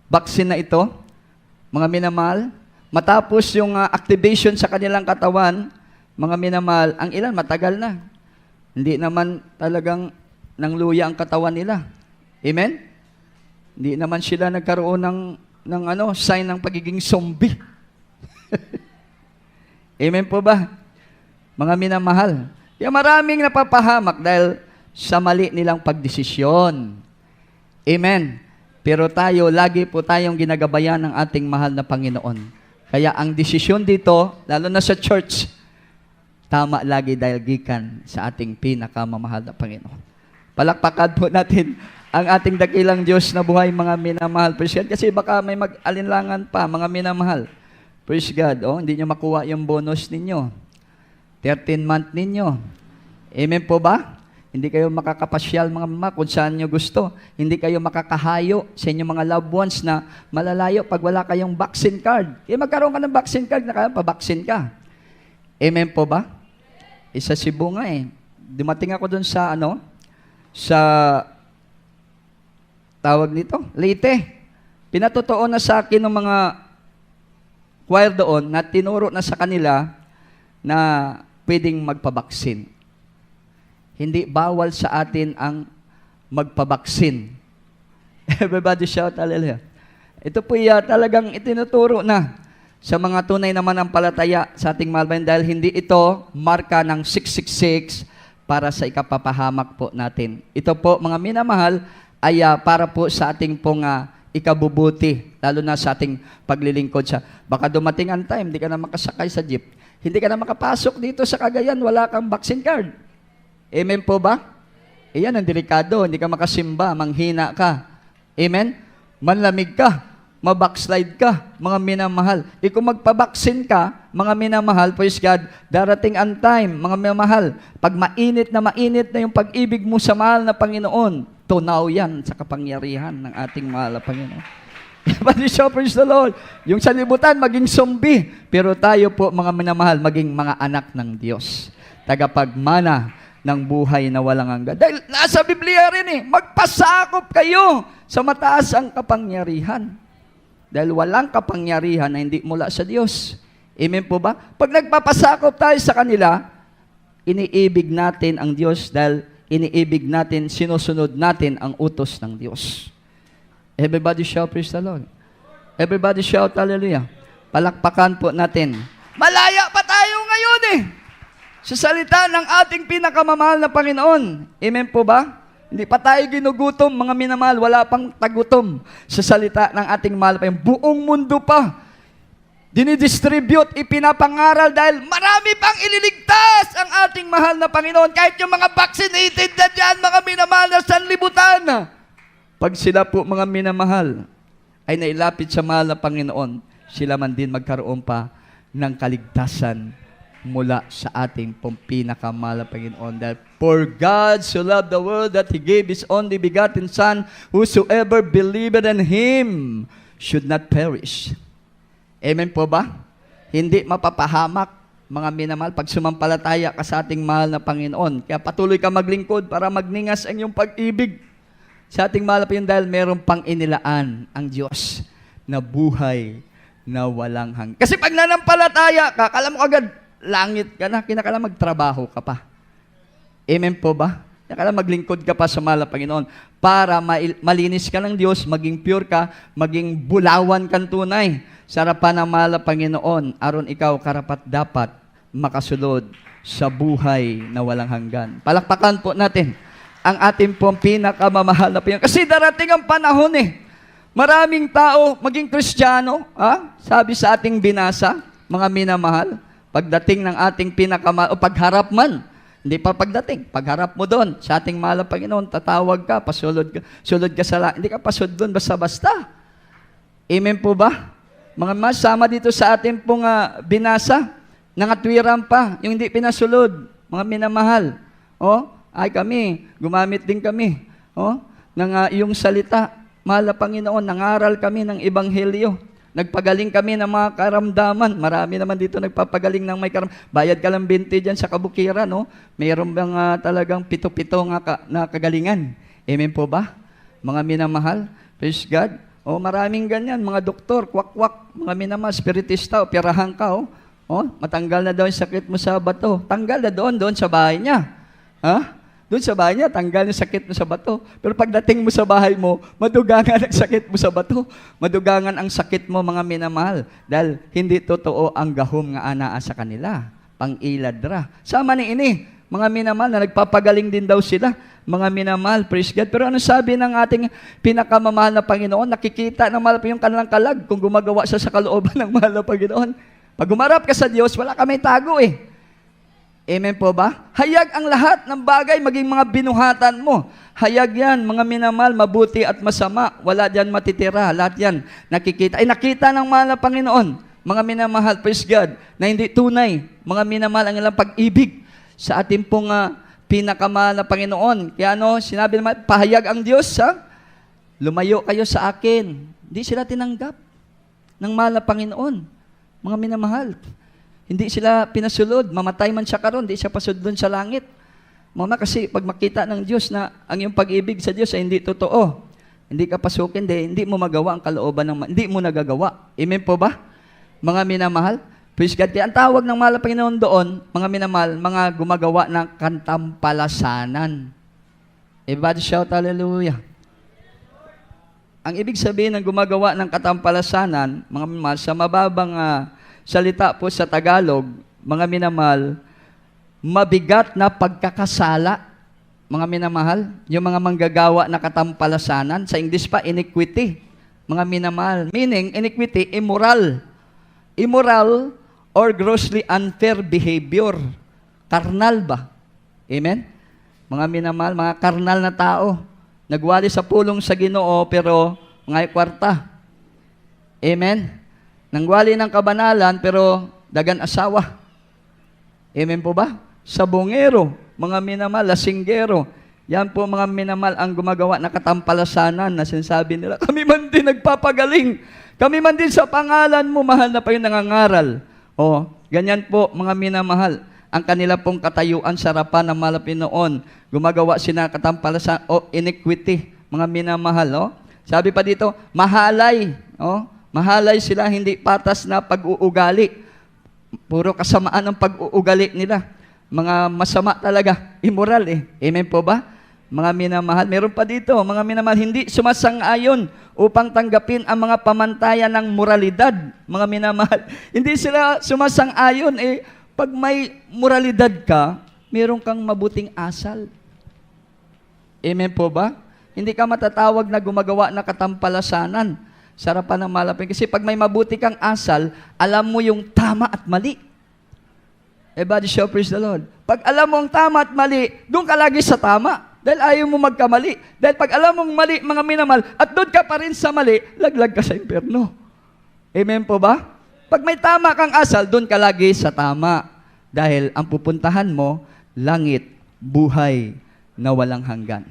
vaccine na ito, mga minamahal, matapos yung activation sa kanilang katawan, mga minamahal, ang ilan matagal na. Hindi naman talagang nangluya ang katawan nila. Amen? Hindi naman sila nagkaroon ng sign ng pagiging zombie. Amen po ba? Mga minamahal. Kaya maraming napapahamak dahil sa mali nilang pagdesisyon. Amen. Pero tayo, lagi po tayong ginagabayan ng ating mahal na Panginoon. Kaya ang desisyon dito, lalo na sa church, tama lagi dahil gikan sa ating pinakamamahal na Panginoon. Palakpakan po natin ang ating dakilang Diyos na buhay, mga minamahal. Kasi baka may mag-alinlangan pa, mga minamahal. Praise God. Oh, hindi nyo makuha yung bonus ninyo. 13th month ninyo. Amen po ba? Hindi kayo makakapasyal mga mama kung saan nyo gusto. Hindi kayo makakahayo sa inyong mga loved ones na malalayo pag wala kayong vaccine card. Kaya magkaroon ka ng vaccine card na kaya pa-vaccine ka. Amen po ba? Isa Cebu nga eh. Dumating ako dun sa sa tawag nito, Leyte. Pinatotoo na sa akin ng mga choir doon na tinuro na sa kanila na pwedeng magpabaksin. Hindi bawal sa atin ang magpabaksin. Everybody shout hallelujah. Ito po talagang itinuturo na sa mga tunay naman ang palataya sa ating mahal bayan dahil hindi ito marka ng 666 para sa ikapapahamak po natin. Ito po mga minamahal ay para po sa ating pong ikabubuti, lalo na sa ating paglilingkod siya. Baka dumating ang time, hindi ka na makasakay sa jeep. Hindi ka na makapasok dito sa Cagayan, wala kang vaccine card. Amen po ba? Iyan ang delikado, hindi ka makasimba, manghina ka. Amen? Manlamig ka, mabackslide ka, mga minamahal. Kung magpabaksin ka, mga minamahal, praise God, darating ang time, mga minamahal, pag mainit na yung pag-ibig mo sa mahal na Panginoon, tunaw yan sa kapangyarihan ng ating mahal na Panginoon. Praise the Lord. Yung sanlibutan, maging zombie. Pero tayo po, mga minamahal, maging mga anak ng Diyos. Tagapagmana ng buhay na walang hanggan. Dahil nasa Biblia rin magpasakop kayo sa mataas ang kapangyarihan. Dahil walang kapangyarihan na hindi mula sa Diyos. Amen po ba? Pag nagpapasakop tayo sa kanila, iniibig natin ang Diyos dahil iniibig natin, sinusunod natin ang utos ng Diyos. Everybody shout, praise the Lord. Everybody shout, hallelujah. Palakpakan po natin. Malaya pa tayo ngayon sa salita ng ating pinakamamahal na Panginoon. Amen po ba? Hindi pa tayo ginugutom, mga minamahal. Wala pang tagutom sa salita ng ating mahal pa. Yung buong mundo pa dinidistribute, ipinapangaral dahil marami pang ililigtas ang ating mahal na Panginoon. Kahit yung mga vaccinated na dyan, mga minamahal na sanlibutan. Pag sila po, mga minamahal, ay nailapit sa mahal na Panginoon, sila man din magkaroon pa ng kaligtasan mula sa ating pong pinakamahal na Panginoon. Dahil, for God so loved the world that He gave His only begotten Son, whosoever believeth in Him should not perish. Amen po ba? Hindi mapapahamak, mga minamahal, pag sumampalataya ka sa ating mahal na Panginoon. Kaya patuloy ka maglingkod para magningas ang iyong pag-ibig sa ating mahal na Panginoon dahil meron pang inilaan ang Diyos na buhay na walang hanggan. Kasi pag nanampalataya ka, kala mo agad, langit ka na, kinakala magtrabaho ka pa. Amen po ba? Kinakala maglingkod ka pa sa mahal na Panginoon para malinis ka ng Diyos, maging pure ka, maging bulawan kang tunay sa harapan ng mahal na Panginoon, aron ikaw karapat dapat makasulod sa buhay na walang hanggan. Palakpakan po natin ang ating pong pinakamamahal na Panginoon. Kasi darating ang panahon maraming tao, maging Kristiyano, sabi sa ating binasa, mga minamahal, pagdating ng ating pinakamahal, o pagharap man, hindi pa pagdating, pagharap mo doon, sa ating mahal na Panginoon, tatawag ka, sulod ka sa hindi ka pasulod doon, basta-basta. Amen po ba? Mga masama dito sa ating pong binasa, nangatwiran pa, yung hindi pinasulod, mga minamahal. Ay kami, gumamit din kami, ng yung salita, mahal na Panginoon, nangaral kami ng Ebanghelyo. Nagpagaling kami ng mga karamdaman. Marami naman dito nagpapagaling ng may karamdaman. Bayad ka lang 20 dyan sa kabukiran, Mayroon bang talagang pito-pito na kagalingan? Amen po ba? Mga minamahal, praise God. Maraming ganyan, mga doktor, kwak-kwak, mga minamahal, spiritista, operahan ka, matanggal na daw yung sakit mo sa bato. Tanggal na doon sa bahay niya. Doon sa bahay niya, tanggal yung sakit mo sa bato. Pero pagdating mo sa bahay mo, madugangan ang sakit mo sa bato. Madugangan ang sakit mo, mga minamahal. Dahil hindi totoo ang gahom nga anaa sa kanila. Pang-iladra. Sama ni ini, mga minamahal na nagpapagaling din daw sila. Mga minamahal, praise God. Pero ano sabi ng ating pinakamamahal na Panginoon? Nakikita ng mahal pa yung kanilang kalag kung gumagawa siya sa kalooban ng mahal na Panginoon. Pag umarap ka sa Diyos, wala ka may tago Amen po ba? Hayag ang lahat ng bagay, maging mga binuhatan mo. Hayag yan, mga minamahal, mabuti at masama. Wala dyan matitira. Lahat yan nakikita. Nakita ng mahal na Panginoon. mga minamahal, praise God, na hindi tunay, mga minamahal ang ilang pag-ibig sa ating pong pinakamahal na Panginoon. Kaya sinabi naman, pahayag ang Diyos, lumayo kayo sa akin. Hindi sila tinanggap ng mahal na Panginoon, mga minamahal. Hindi sila pinasulod, mamatay man siya karon, hindi siya pasudlon sa langit. Kasi pag makita ng Diyos na ang iyong pag-ibig sa Diyos ay hindi totoo, hindi ka pasukin, hindi mo magawa ang kalooban hindi mo nagagawa. Amen po ba? Mga minamahal, praise God. Kaya ang tawag ng mahal na Panginoon doon, mga minamahal, mga gumagawa ng kantampalasanan. Everybody shout hallelujah. Ang ibig sabihin ng gumagawa ng katampalasanan, mga minamahal, sa mababang salita po sa Tagalog, mga minamahal, mabigat na pagkakasala, mga minamahal, yung mga manggagawa na katampalasanan, sa English pa, iniquity, mga minamahal. Meaning, iniquity, immoral. Immoral or grossly unfair behavior. Karnal ba? Amen? Mga minamahal, mga karnal na tao. Nagwali sa pulong sa Ginoo, pero mga kwarta. Amen? Nangwali ng kabanalan, pero dagan asawa. Amen po ba? Sabongero, mga minamahal, lasinggero. Yan po mga minamahal ang gumagawa na katampalasanan na sinasabi nila, kami man din nagpapagaling. Kami man din sa pangalan mo, mahal na pa yung nangangaral. Ganyan po mga minamahal. Ang kanila pong katayuan sa harapan ng mahal na Panginoon. Gumagawa sila katampalasan iniquity, mga minamahal. Sabi pa dito, mahalay. Mahalay sila, hindi patas na pag-uugali. Puro kasamaan ang pag-uugali nila. Mga masama talaga, immoral Amen po ba? Mga minamahal, meron pa dito, mga minamahal, hindi sumasang-ayon upang tanggapin ang mga pamantayan ng moralidad. Mga minamahal, hindi sila sumasang-ayon pag may moralidad ka, meron kang mabuting asal. Amen po ba? Hindi ka matatawag na gumagawa na katampalasanan sa harapan ng malapit. Kasi pag may mabuti kang asal, alam mo yung tama at mali. Everybody shout praise the Lord. Pag alam mo ang tama at mali, doon ka lagi sa tama. Dahil ayaw mo magkamali. Dahil pag alam mong mali, mga minamahal, at doon ka pa rin sa mali, laglag ka sa impyerno. Amen po ba? Pag may tama kang asal, doon ka lagi sa tama. Dahil ang pupuntahan mo, langit, buhay na walang hanggan.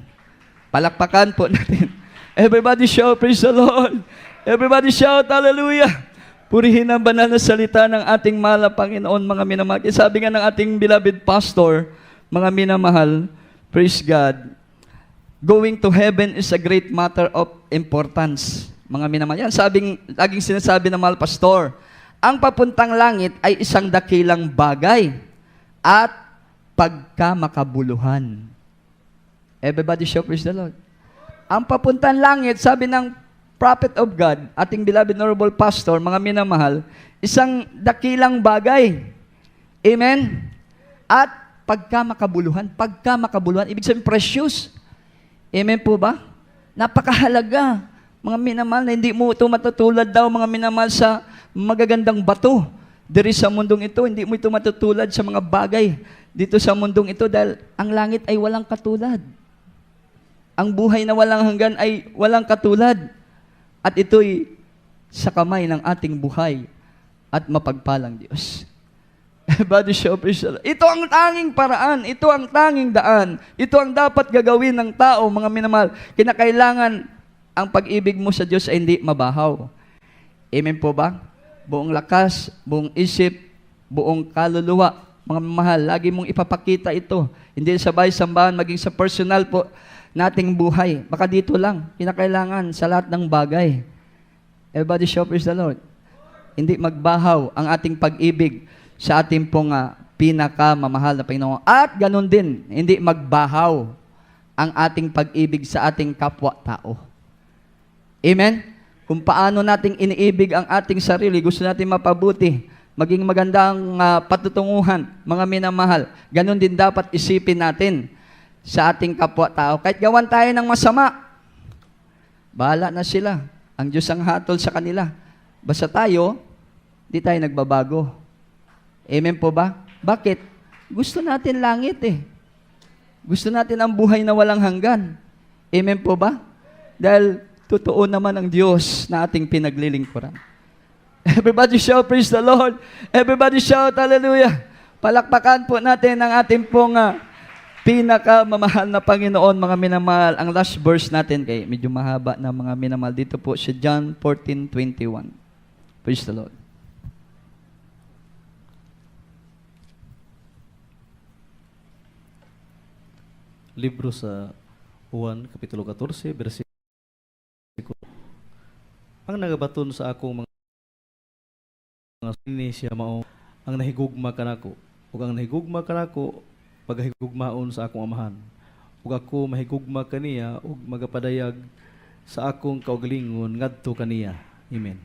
Palakpakan po natin. Everybody shout, praise the Lord. Everybody shout, hallelujah. Purihin ang banal na salita ng ating mahal na Panginoon, mga minamahal. Sabi nga ng ating beloved pastor, mga minamahal, praise God, going to heaven is a great matter of importance. Mga minamahal. Yan, laging sinasabi ng mahal pastor, ang papuntang langit ay isang dakilang bagay at pagkamakabuluhan. Everybody shout praise the Lord. Ang papuntang langit, sabi ng prophet of God, ating beloved honorable pastor, mga minamahal, isang dakilang bagay. Amen? At pagkamakabuluhan. Pagkamakabuluhan, ibig sabihin precious. Amen po ba? Napakahalaga. Mga minamahal na hindi mo ito matutulad daw, mga minamahal, sa magagandang bato. Diri sa mundong ito, hindi mo ito matutulad sa mga bagay dito sa mundong ito dahil ang langit ay walang katulad. Ang buhay na walang hanggan ay walang katulad. At ito'y sa kamay ng ating buhay at mapagpalang Diyos. Body show, ito ang tanging paraan, ito ang tanging daan, ito ang dapat gagawin ng tao, mga minamahal. Kinakailangan ang pag-ibig mo sa Diyos ay hindi mabahaw. Amen po ba? Buong lakas, buong isip, buong kaluluwa, mga mahal, lagi mong ipapakita ito. Hindi sa bahay-sambahan, maging sa personal po nating buhay. Baka dito lang, kinakailangan sa lahat ng bagay. Everybody shout praise the Lord. Hindi magbahaw ang ating pag-ibig sa ating pong pinakamamahal na Panginoon. At ganun din, hindi magbahaw ang ating pag-ibig sa ating kapwa-tao. Amen? Kung paano nating iniibig ang ating sarili, gusto natin mapabuti, maging magandang patutunguhan, mga minamahal. Ganon din dapat isipin natin sa ating kapwa-tao. Kahit gawan tayo ng masama, bahala na sila. Ang Diyos ang hatol sa kanila. Basta tayo, di tayo nagbabago. Amen po ba? Bakit? Gusto natin langit Gusto natin ang buhay na walang hanggan. Amen po ba? Dahil totoo naman ang Diyos na ating pinaglilingkuran. Everybody shout, praise the Lord. Everybody shout, hallelujah. Palakpakan po natin ang ating pong pinakamamahal na Panginoon, mga minamahal. Ang last verse natin, kay medyo mahaba na mga minamahal. Dito po si John 14:21. Praise the Lord. Libro sa Juan, Kapitulo 14, versikulo. Ang nagabaton sa akong mga sini siya mao ang nahigugma kanako. Ug ang nahigugma kanako paghigugmaon sa akong amahan. Ug ako mahigugma kaniya ug magapadayag sa akong kaugalingon ngadto kaniya. Amen.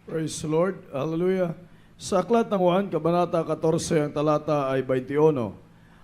Praise the Lord. Hallelujah. Sa aklat ng Juan, Kabanata 14, ang talata ay 21.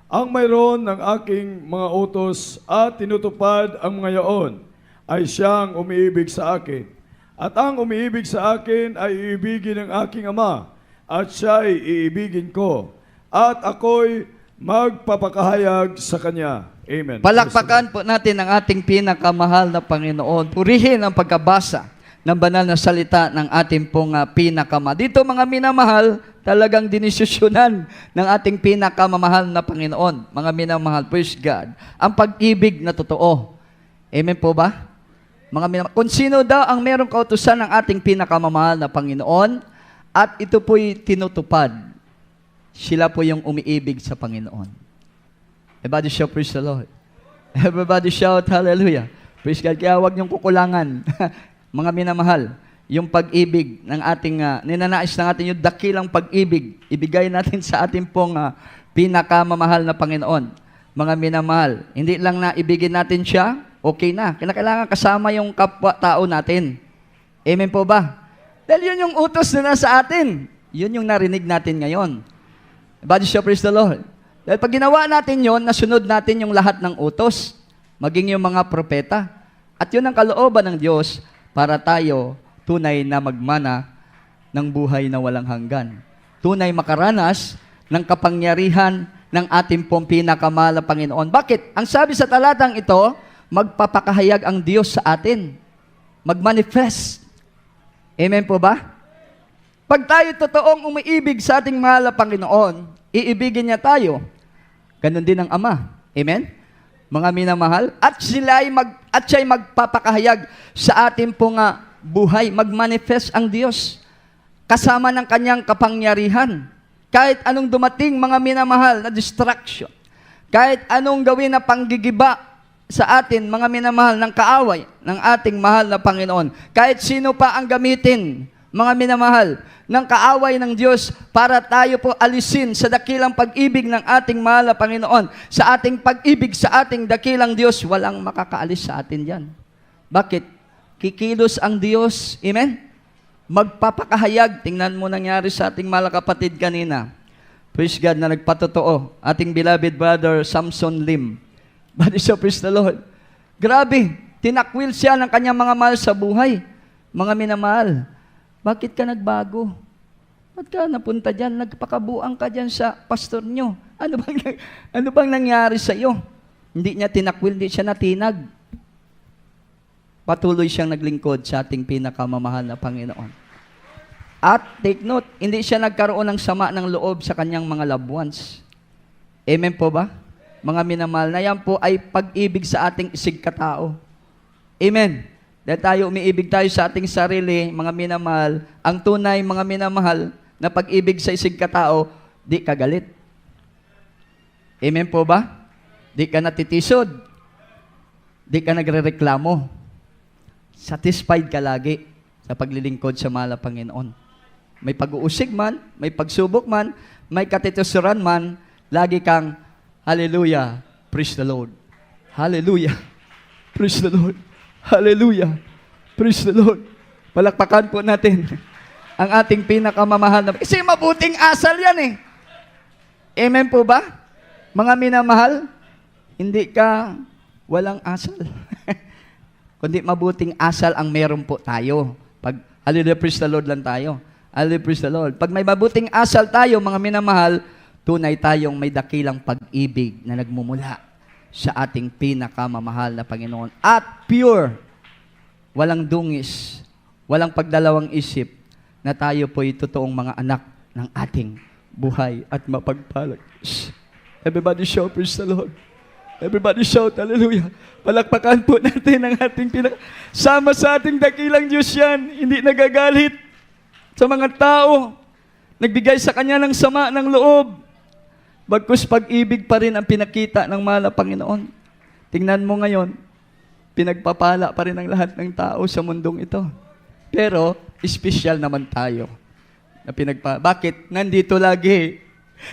Ang mayroon ng aking mga utos at tinutupad ang mga yaon ay siyang umiibig sa akin. At ang umiibig sa akin ay iibigin ng aking Ama at siya'y iibigin ko. At ako'y magpapakahayag sa Kanya. Amen. Palakpakan po natin ang ating pinakamahal na Panginoon. Purihin ang pagkabasa ng banal na salita ng ating pong pinakamahal. Dito mga minamahal, talagang dinisisyonan ng ating pinakamamahal na Panginoon. Mga minamahal, praise God. Ang pag-ibig na totoo. Amen po ba? Mga minamahal, kung sino daw ang merong kautusan ng ating pinakamamahal na Panginoon at ito po'y tinutupad, sila po yung umiibig sa Panginoon. Everybody shout, praise the Lord. Everybody shout, hallelujah. Praise God. Kaya huwag niyong kukulangan. Mga minamahal, yung pag-ibig ng ating, ninanais ng ating yung dakilang pag-ibig, ibigay natin sa ating pong pinakamamahal na Panginoon. Mga minamahal, hindi lang na ibigin natin siya, okay na. Kailangan kasama yung kapwa-tao natin. Amen po ba? Dahil yun yung utos na nasa atin. Yun yung narinig natin ngayon. Everybody shout, praise the Lord. Dahil pag ginawa natin yun, nasunod natin yung lahat ng utos, maging yung mga propeta. At yun ang kalooban ng Diyos para tayo tunay na magmana ng buhay na walang hanggan. Tunay makaranas ng kapangyarihan ng ating pong pinakamahal na Panginoon. Bakit? Ang sabi sa talatang ito, magpapakahayag ang Diyos sa atin. Magmanifest. Amen po ba? Pag tayo totoong umiibig sa ating mahal na Panginoon, iibigin niya tayo. Ganon din ang Ama. Amen? Mga minamahal. At siya'y magpapakahayag sa ating pong buhay. Magmanifest ang Diyos. Kasama ng kanyang kapangyarihan. Kahit anong dumating, mga minamahal, na distraction. Kahit anong gawin na panggigiba sa atin, mga minamahal, ng kaaway ng ating mahal na Panginoon. Kahit sino pa ang gamitin, mga minamahal, ng kaaway ng Diyos para tayo po alisin sa dakilang pag-ibig ng ating mahal na Panginoon. Sa ating pag-ibig sa ating dakilang Diyos, walang makakaalis sa atin yan. Bakit? Kikilos ang Diyos. Amen? Magpapakahayag. Tingnan mo nangyari sa ating mahal na kapatid kanina. Praise God na nagpatotoo. Ating beloved brother, Samson Lim. But so praise the Lord. Grabe, tinakwil siya ng kanyang mga mahal sa buhay. Mga minamahal, bakit ka nagbago? Ba't ka napunta dyan? Nagpakabuang ka dyan sa pastor nyo. Ano bang nangyari sa iyo? Hindi niya tinakwil, hindi siya natinag. Patuloy siyang naglingkod sa ating pinakamamahal na Panginoon. At take note, hindi siya nagkaroon ng sama ng loob sa kanyang mga loved ones. Amen po ba? Mga minamahal, na yan po ay pag-ibig sa ating isig katao. Amen. Dahil tayo umiibig tayo sa ating sarili, mga minamahal, ang tunay, mga minamahal, na pag-ibig sa isig katao, di ka galit. Amen po ba? Di ka natitisod. Di ka nagrereklamo. Satisfied ka lagi sa paglilingkod sa mahal na Panginoon. May pag-uusig man, may pagsubok man, may katitusuran man, lagi kang, hallelujah, praise the Lord. Hallelujah, praise the Lord. Hallelujah, praise the Lord. Palakpakan po natin ang ating pinakamamahal na, kasi mabuting asal yan eh. Amen po ba? Mga minamahal, hindi ka walang asal. Kundi mabuting asal ang meron po tayo. Pag, hallelujah, praise the Lord lang tayo. Hallelujah, praise the Lord. Pag may mabuting asal tayo, mga minamahal, tunay tayong may dakilang pag-ibig na nagmumula sa ating pinakamamahal na Panginoon. At pure, walang dungis, walang pagdalawang isip na tayo po'y totoong mga anak ng ating buhay at mapagpalag. Everybody shout, praise the Lord. Everybody shout, hallelujah. Palakpakan po natin ang ating sama sa ating dakilang Diyos yan. Hindi nagagalit sa mga tao. Nagbigay sa Kanya ng sama ng loob. Bagkus pag-ibig pa rin ang pinakita ng mahal na Panginoon. Tingnan mo ngayon, pinagpapala pa rin ang lahat ng tao sa mundong ito. Pero, espesyal naman tayo. Na Bakit? Nandito lagi.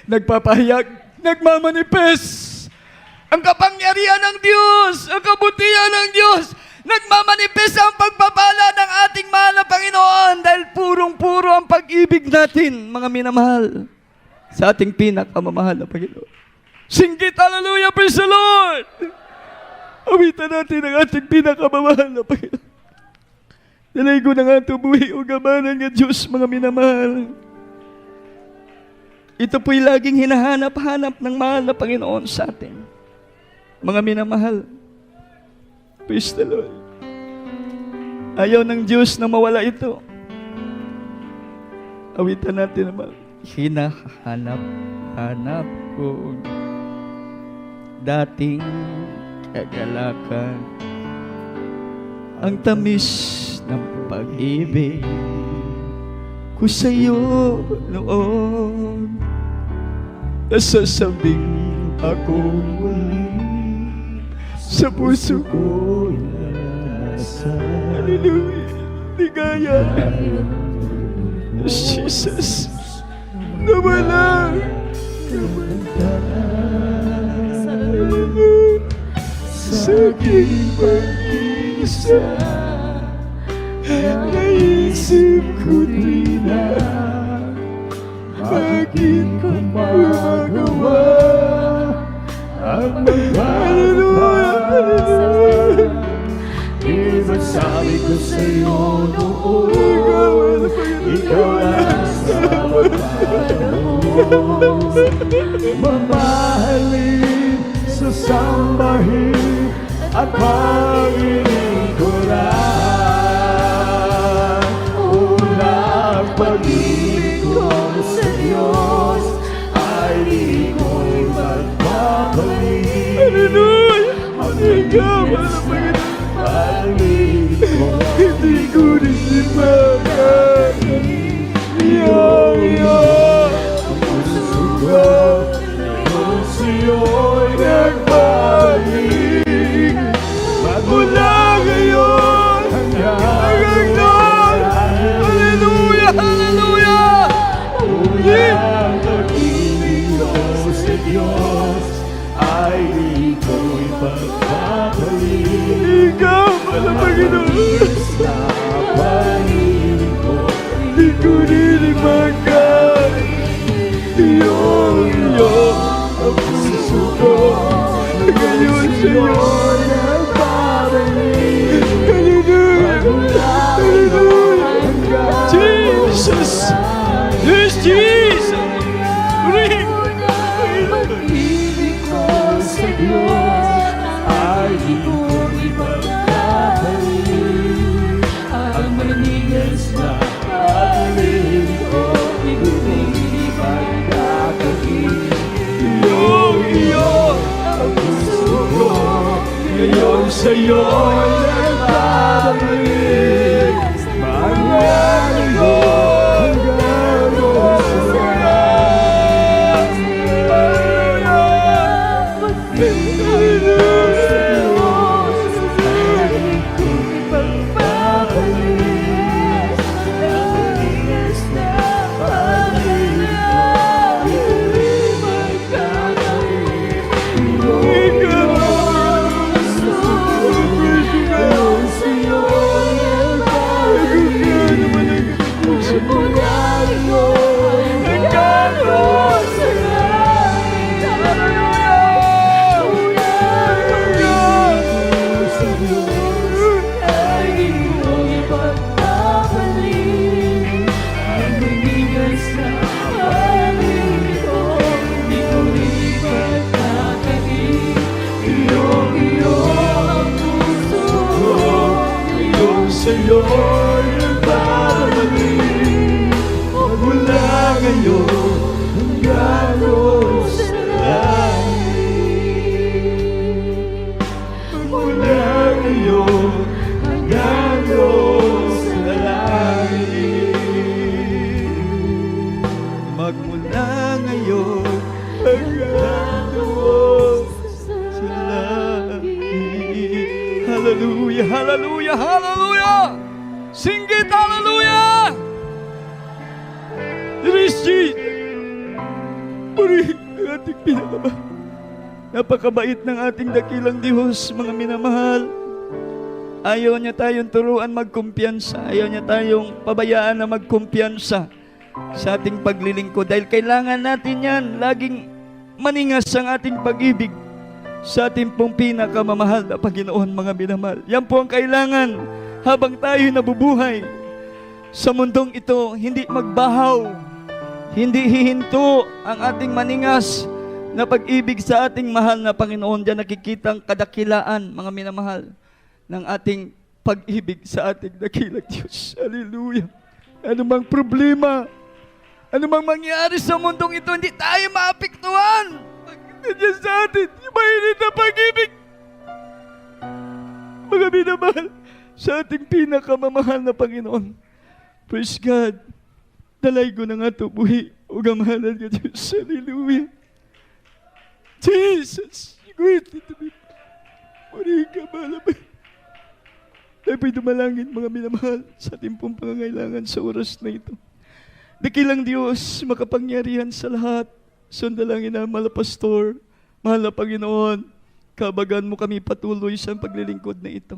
Nagpapahayag, nagmamanifest. Ang kapangyarihan ng Diyos, ang kabutihan ng Diyos, nagmamanifest ang pagpapala ng ating mahal na Panginoon dahil purong-puro ang pag-ibig natin, mga minamahal, sa ating pinakamamahal na Panginoon. Singgit, hallelujah, praise the Lord! Awitan natin ang ating pinakamamahal na Panginoon. Nalaigo na nga tubuhi o gamanan ng Diyos, mga minamahal. Ito po'y laging hinahanap-hanap ng mahal na Panginoon sa atin. Mga minamahal, praise the Lord. Ayaw ng Diyos na mawala ito. Awitan natin naman. Hinahanap-hanap ko dating kagalakan, ang tamis ng pag-ibig ko sa iyo noon. Nasasabing akong muli sa puso ko nasa. Hallelujah. Ligaya. Jesus. Nawala. Sa aking pag-isa, naisip ko rin na bakit ko magawa ang magpapagod. Iba sabi ko sa'yo noon, ikaw lang sa magpapagod. Mamahalin, sasambahin at paglilingkuran. Unang pag-ibig ko sa Diyos ay di ko'y magpapalik. Hallelujah! Hallelujah! Hindi ko rin makakalip. Ang puso ko ngayon sa'yo'y nagbalik. Magmula ngayon hanggang noon. Hallelujah! Hallelujah! Unang pag-ibig ko sa Diyos ay di ko'y magpapalik. Ikaw, alam Panginoon, sa paligid ko, di ko rin magkakalip. Ang puso ko ngayon sa'yo'y nagbabalik. Hallelujah! Hallelujah! Jesus! Yes, Jesus! Ring! Pag-ibig ko sa Diyos ay di ko ipagkakalik. Ang manigas na pag-ibig ko, di ko ipagkakalik. Ang puso ko ngayon sa'yo'y nagbabalik. Mangyari mo hanggang Ikaw Sing it, hallelujah! Praise Jesus! Puri ang ating pinakaba. Napakabait ng ating dakilang Diyos, mga minamahal. Ayaw niya tayong turuan magkumpiyansa. Ayaw niya tayong pabayaan na magkumpiyansa sa ating paglilingkod. Dahil kailangan natin yan. Laging maningas ang ating pag-ibig sa ating pong pinakamamahal na Panginoon, mga minamahal. Yan po ang kailangan habang tayo nabubuhay sa mundong ito. Hindi magbahaw, hindi hihinto ang ating maningas na pag-ibig sa ating mahal na Panginoon. Diyan nakikita ang kadakilaan, mga minamahal, ng ating pag-ibig sa ating dakilang Diyos. Hallelujah. Ano mang problema, ano mang mangyari sa mundong ito, hindi tayo maapektuhan. Nandiyan sa atin, yung mainit na pag-ibig. Mga minamahal, sa ating pinakamamahal na Panginoon. Praise God. Dalay ko na nga ito, buhi. O gamahalan ka, Diyos. Hallelujah. Jesus. Great to be. Muli ka, malabay. Tayo po'y dumalangin, mga minamahal, sa ating pong pangangailangan sa oras na ito. Dakilang Diyos, makapangyarihan sa lahat. Sundalangin na, mahal na Pastor, mahal na Panginoon, kabagan mo kami patuloy sa paglilingkod na ito.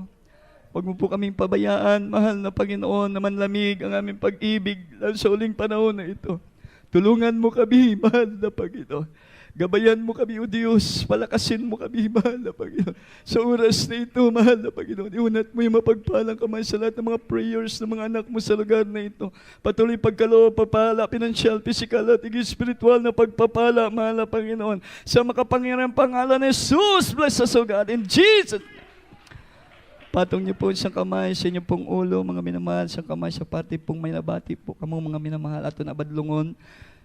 Huwag mo po kaming pabayaan, mahal na Panginoon, na manlamig ang aming pag-ibig lalo sa uling panahon na ito. Tulungan mo kami, mahal na Panginoon. Gabayan mo kami, O Diyos. Palakasin mo kami, mahal na Panginoon. Sa oras na ito, mahal na Panginoon, iunat mo yung mapagpalang kamay sa lahat ng mga prayers ng mga anak mo sa lugar na ito. Patuloy pagkaloob, pagpala, pinansyal, pisikal at spiritual na pagpapala, mahal na Panginoon. Sa makapangyarang pangalan ni Jesus, bless us, O God, in Jesus. Patong niyo po isang kamay sa inyong pong ulo, mga minamahal, isang kamay sa pati pong may nabati po kamong mga minamahal ato na badlungon.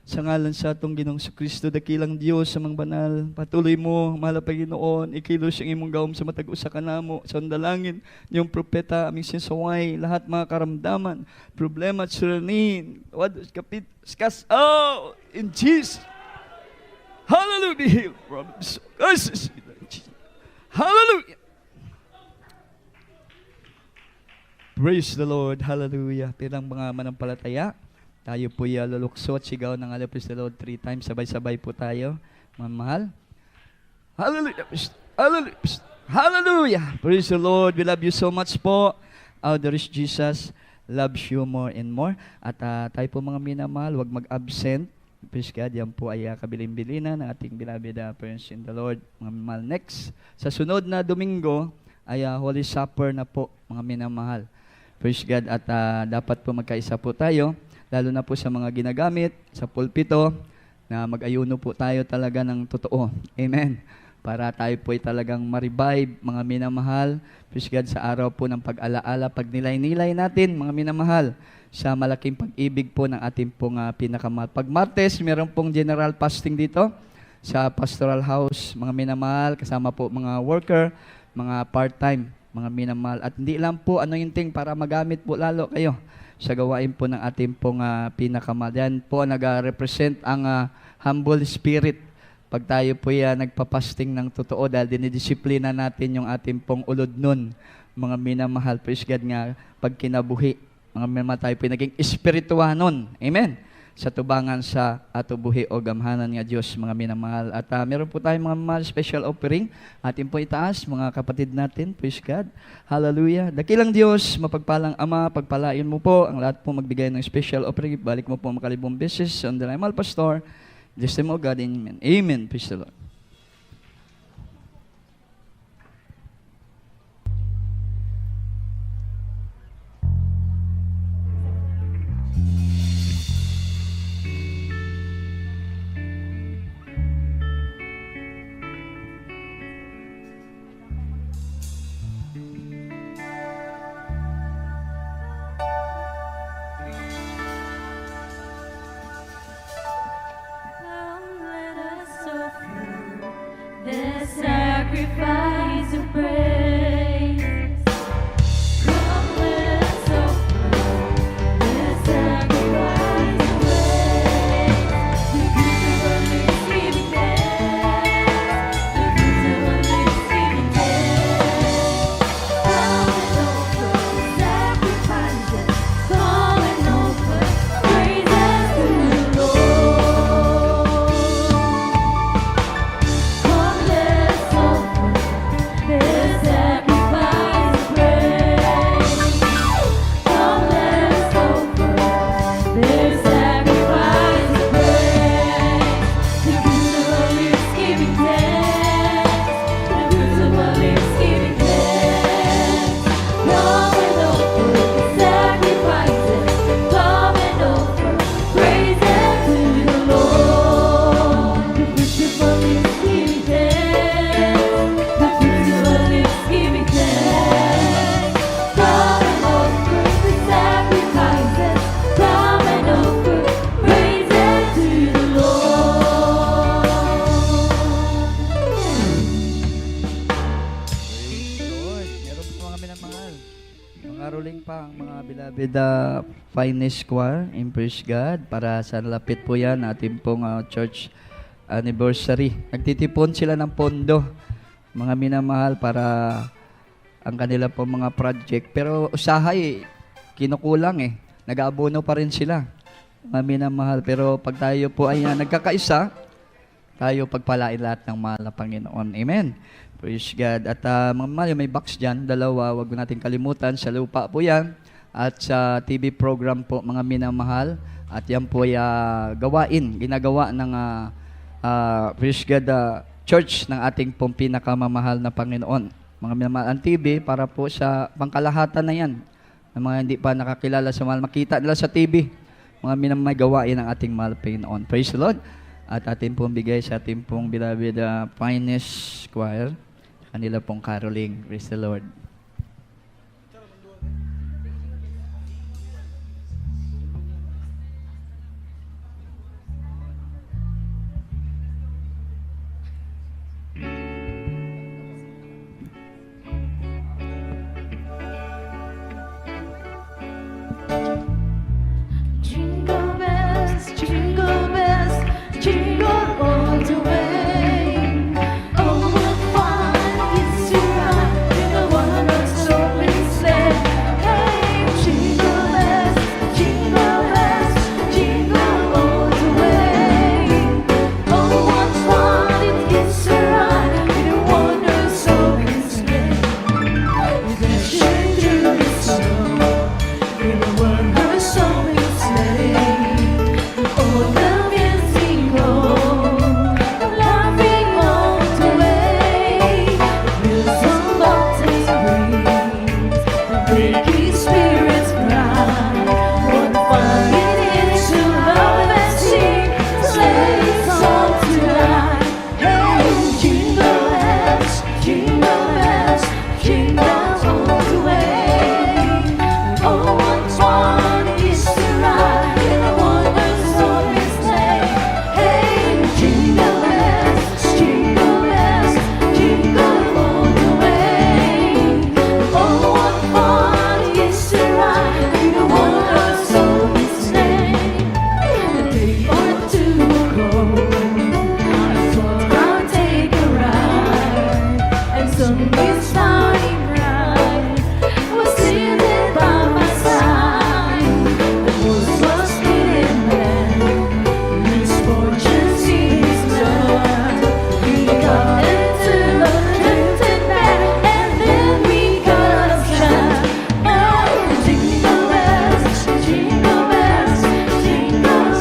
Sa ngalan sa atong Ginoong Kristo, dakilang Diyos sa mga banal, patuloy mo, mahal na Panginoon, ikilos ang imong gawom sa matag usa ka namo, sa dalangin, yung propeta, aming sinsaway, lahat mga karamdaman, problema, tsuranin, kapit, skas, oh, in Jesus. Hallelujah, be healed from Jesus. Hallelujah. Praise the Lord, hallelujah. Pirang mga manampalataya, tayo po luluksot, sigaw ng Praise the Lord 3 times. Sabay-sabay po tayo, mga mahal. Hallelujah! Hallelujah! Hallelujah! Praise the Lord! We love you so much po. There is Jesus loves you more and more. At tayo po mga minamahal, huwag mag-absent. Praise God, yan po ay kabilin-bilina ng ating beloved parents in the Lord. Mga minamahal, next, sa sunod na Domingo, ay Holy Supper na po, mga minamahal. Praise God, at dapat po magkaisa po tayo, lalo na po sa mga ginagamit sa pulpito, na mag-ayuno po tayo talaga ng totoo. Amen. Para tayo po ay talagang ma-revive, mga minamahal. Praise God, sa araw po ng pag-alaala, pagnilay-nilay natin, mga minamahal, sa malaking pag-ibig po ng ating pong pinakamahal. Pag Martes, meron pong general fasting dito sa Pastoral House, mga minamahal, kasama po mga worker, mga part-time, mga minamahal. At hindi lang po anointing para magamit po lalo kayo sa gawain po ng ating pong pinakamahal. Yan po nag-represent ang humble spirit. Pag tayo po nagpapasting ng totoo dahil dinidisiplina natin yung ating pong ulod nun, mga minamahal. Praise God nga, pag kinabuhi, mga minamahal, tayo po naging espirituanon. Amen. Sa tubangan sa atubuhi o gamhanan nga Diyos, mga minamahal. At meron po tayong mga mahal special offering. Atin po itaas, mga kapatid natin. Praise God. Hallelujah. Dakilang Diyos, mapagpalang Ama, pagpalain mo po ang lahat po magbigay ng special offering. Balik mo po makalibong beses. On the name of Pastor, just name of God, Amen. Amen. Praise the Lord. The sacrifice of praise. Come, let us offer the sacrifice of praise. The gift of a receiving thanks. The gift of a receiving thanks. Come and offer the sacrifice of beloved Finest Choir in Praise God, para sa lapit po yan, ating pong church anniversary. Nagtitipon sila ng pondo, mga minamahal, para ang kanila po mga project. Pero usahay, kinukulang eh. Nag-aabono pa rin sila, mga minamahal. Pero pag tayo po ay nagkakaisa, tayo pagpalain lahat ng mahal na Panginoon. Amen. Praise God. At mga mahal, may box dyan, dalawa, wag natin kalimutan. Sa lupa po yan. At sa TV program po, mga minamahal. At yan po ay ginagawa ng praise God, church ng ating pong pinakamamahal na Panginoon. Mga minamahal, ang TV para po sa pangkalahatan na yan. Ng mga hindi pa nakakilala sa mahal, makita nila sa TV. Mga minamahal gawain ng ating mahal Panginoon. Praise the Lord. At ating pong bigay sa ating pong beloved Finest Choir, kanila pong caroling. Praise the Lord. Jingle bells, jingle all the way. Oh, what fun it is to ride in a one-horse open sleigh. Hey, jingle bells, jingle all the way. Oh, what fun it is to ride in a one-horse open sleigh. Dashing through the snow in a one-horse open sleigh. Oh, the music goes, laughing all the way. Wheels on bobtail breeze, breaking spirits bright. What fun it is to love and sing sleigh songs tonight. Hey, jingle bells, jingle all the way. Oh, what fun it is to ride in a one-horse open sleigh. Hey, jingle bells, jingle all the way. Oh, what fun it is to ride in a one-horse open sleigh. A day or two ago, I thought I'd take a ride, and someday starting bright was sitting by my side. The horse was getting mad, misfortune seemed his blood. We got into a drifted bed, and then we got off track. Oh, jingle bells, jingle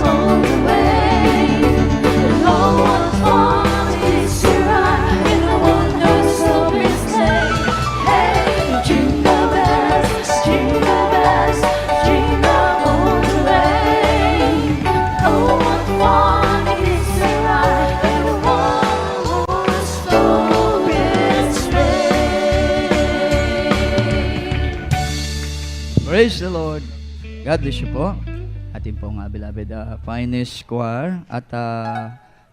all the way. Oh, what fun it is to ride in a one-horse open sleigh. Hey, jingle bells, jingle all the way. Oh, what fun it is to ride in a one-horse open sleigh. Praise the Lord. God bless you po. Ating pong beloved Finest Choir. At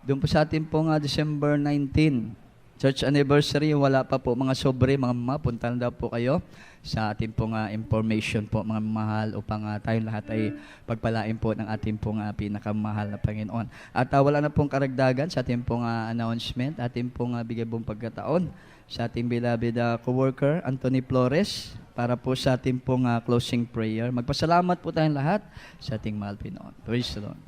doon po sa ating pong December 19, church anniversary, wala pa po mga sobre, mga mama, punta na daw po kayo sa ating pong information po, mga mahal, upang tayong lahat ay pagpalain po ng ating pong pinakamahal na Panginoon. At wala na pong karagdagan sa ating pong announcement, ating pong bigay buong pagkataon sa ating beloved co-worker, Anthony Flores, para po sa ating pong closing prayer. Magpasalamat po tayong lahat sa ating mahal Pinoon. Praise the Lord.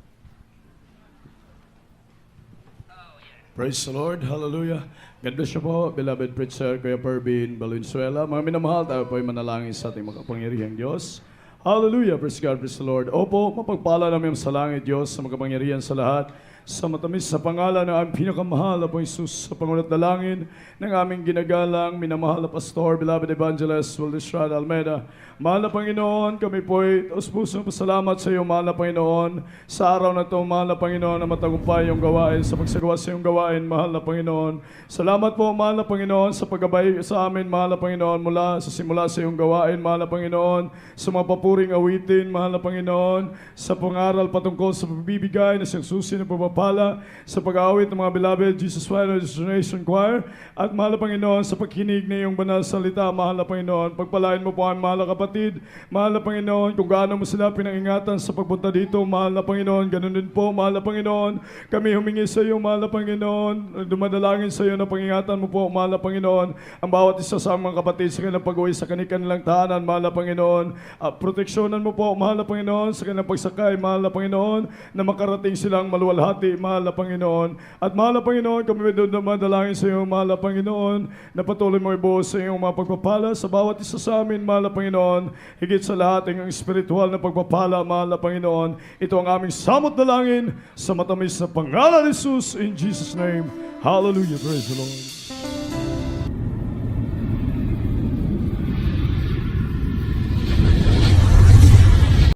Praise the Lord. Hallelujah. God bless you po, beloved preacher, Kuya Pervin Valenzuela. Mga minamahal, tayo po ay manalangin sa ating makapangyarihang Diyos. Hallelujah. Praise God, praise the Lord. Opo, mapagpala namin sa langit, Diyos, sa makapangyarihan sa lahat. Sa matamis sa pangalan ng aming pinakamahal na po Jesus, sa pangunat dalangin ng aming ginagalang, minamahal na pastor, beloved evangelist, Wildestrad Almeida. Mahal na Panginoon, kami po ay taos-pusong pasalamat sa iyo, mahal na Panginoon, sa araw na ito, mahal na Panginoon, na matagumpay yung gawain, sa pagsagawa sa iyong gawain, mahal na Panginoon. Salamat po, mahal na Panginoon, sa paggabay sa amin, mahal na Panginoon, mula sa simula sa iyong gawain, mahal na Panginoon, sa mga mapupuring awitin, mahal na Panginoon, sa pangaral patungkol sa pagbibigay na siyang susi ng pagpapala, sa pag-aawit ng mga beloved Jesus Final Destination Choir, at mahal na Panginoon, sa pagkinig na iyong banal salita, mahal na Panginoon, pagpalain mo po ang mahal na kapatid, mahal na Panginoon, kung gaano mo sila pinangingatan sa pagpunta dito, mahal na Panginoon, ganun din po, mahal na Panginoon, kami humingi sa iyo, mahal na Panginoon, dumadalangin sa iyo na pangingatan mo po, mahal na Panginoon, ang bawat isa sa mga kapatid sa kanilang pag-uwi sa kanilang tahanan, mahal na Panginoon, proteksyonan mo po, mahal na Panginoon, sa kanilang pagsakay, mahal na Panginoon, na makarating silang maluwalhati, mahal na Panginoon, at mahal na Panginoon, kami doon na madalangin sa iyo, mahal na Panginoon, na patuloy mo ibuhos sa iyong mga pagpapala sa bawat isa sa amin, mahal na Panginoon, higit sa lahat ang espiritual na pagpapala, mahal na Panginoon, ito ang aming samot dalangin sa matamis na pangalan ni Jesus, in Jesus' name. Hallelujah. Praise the Lord.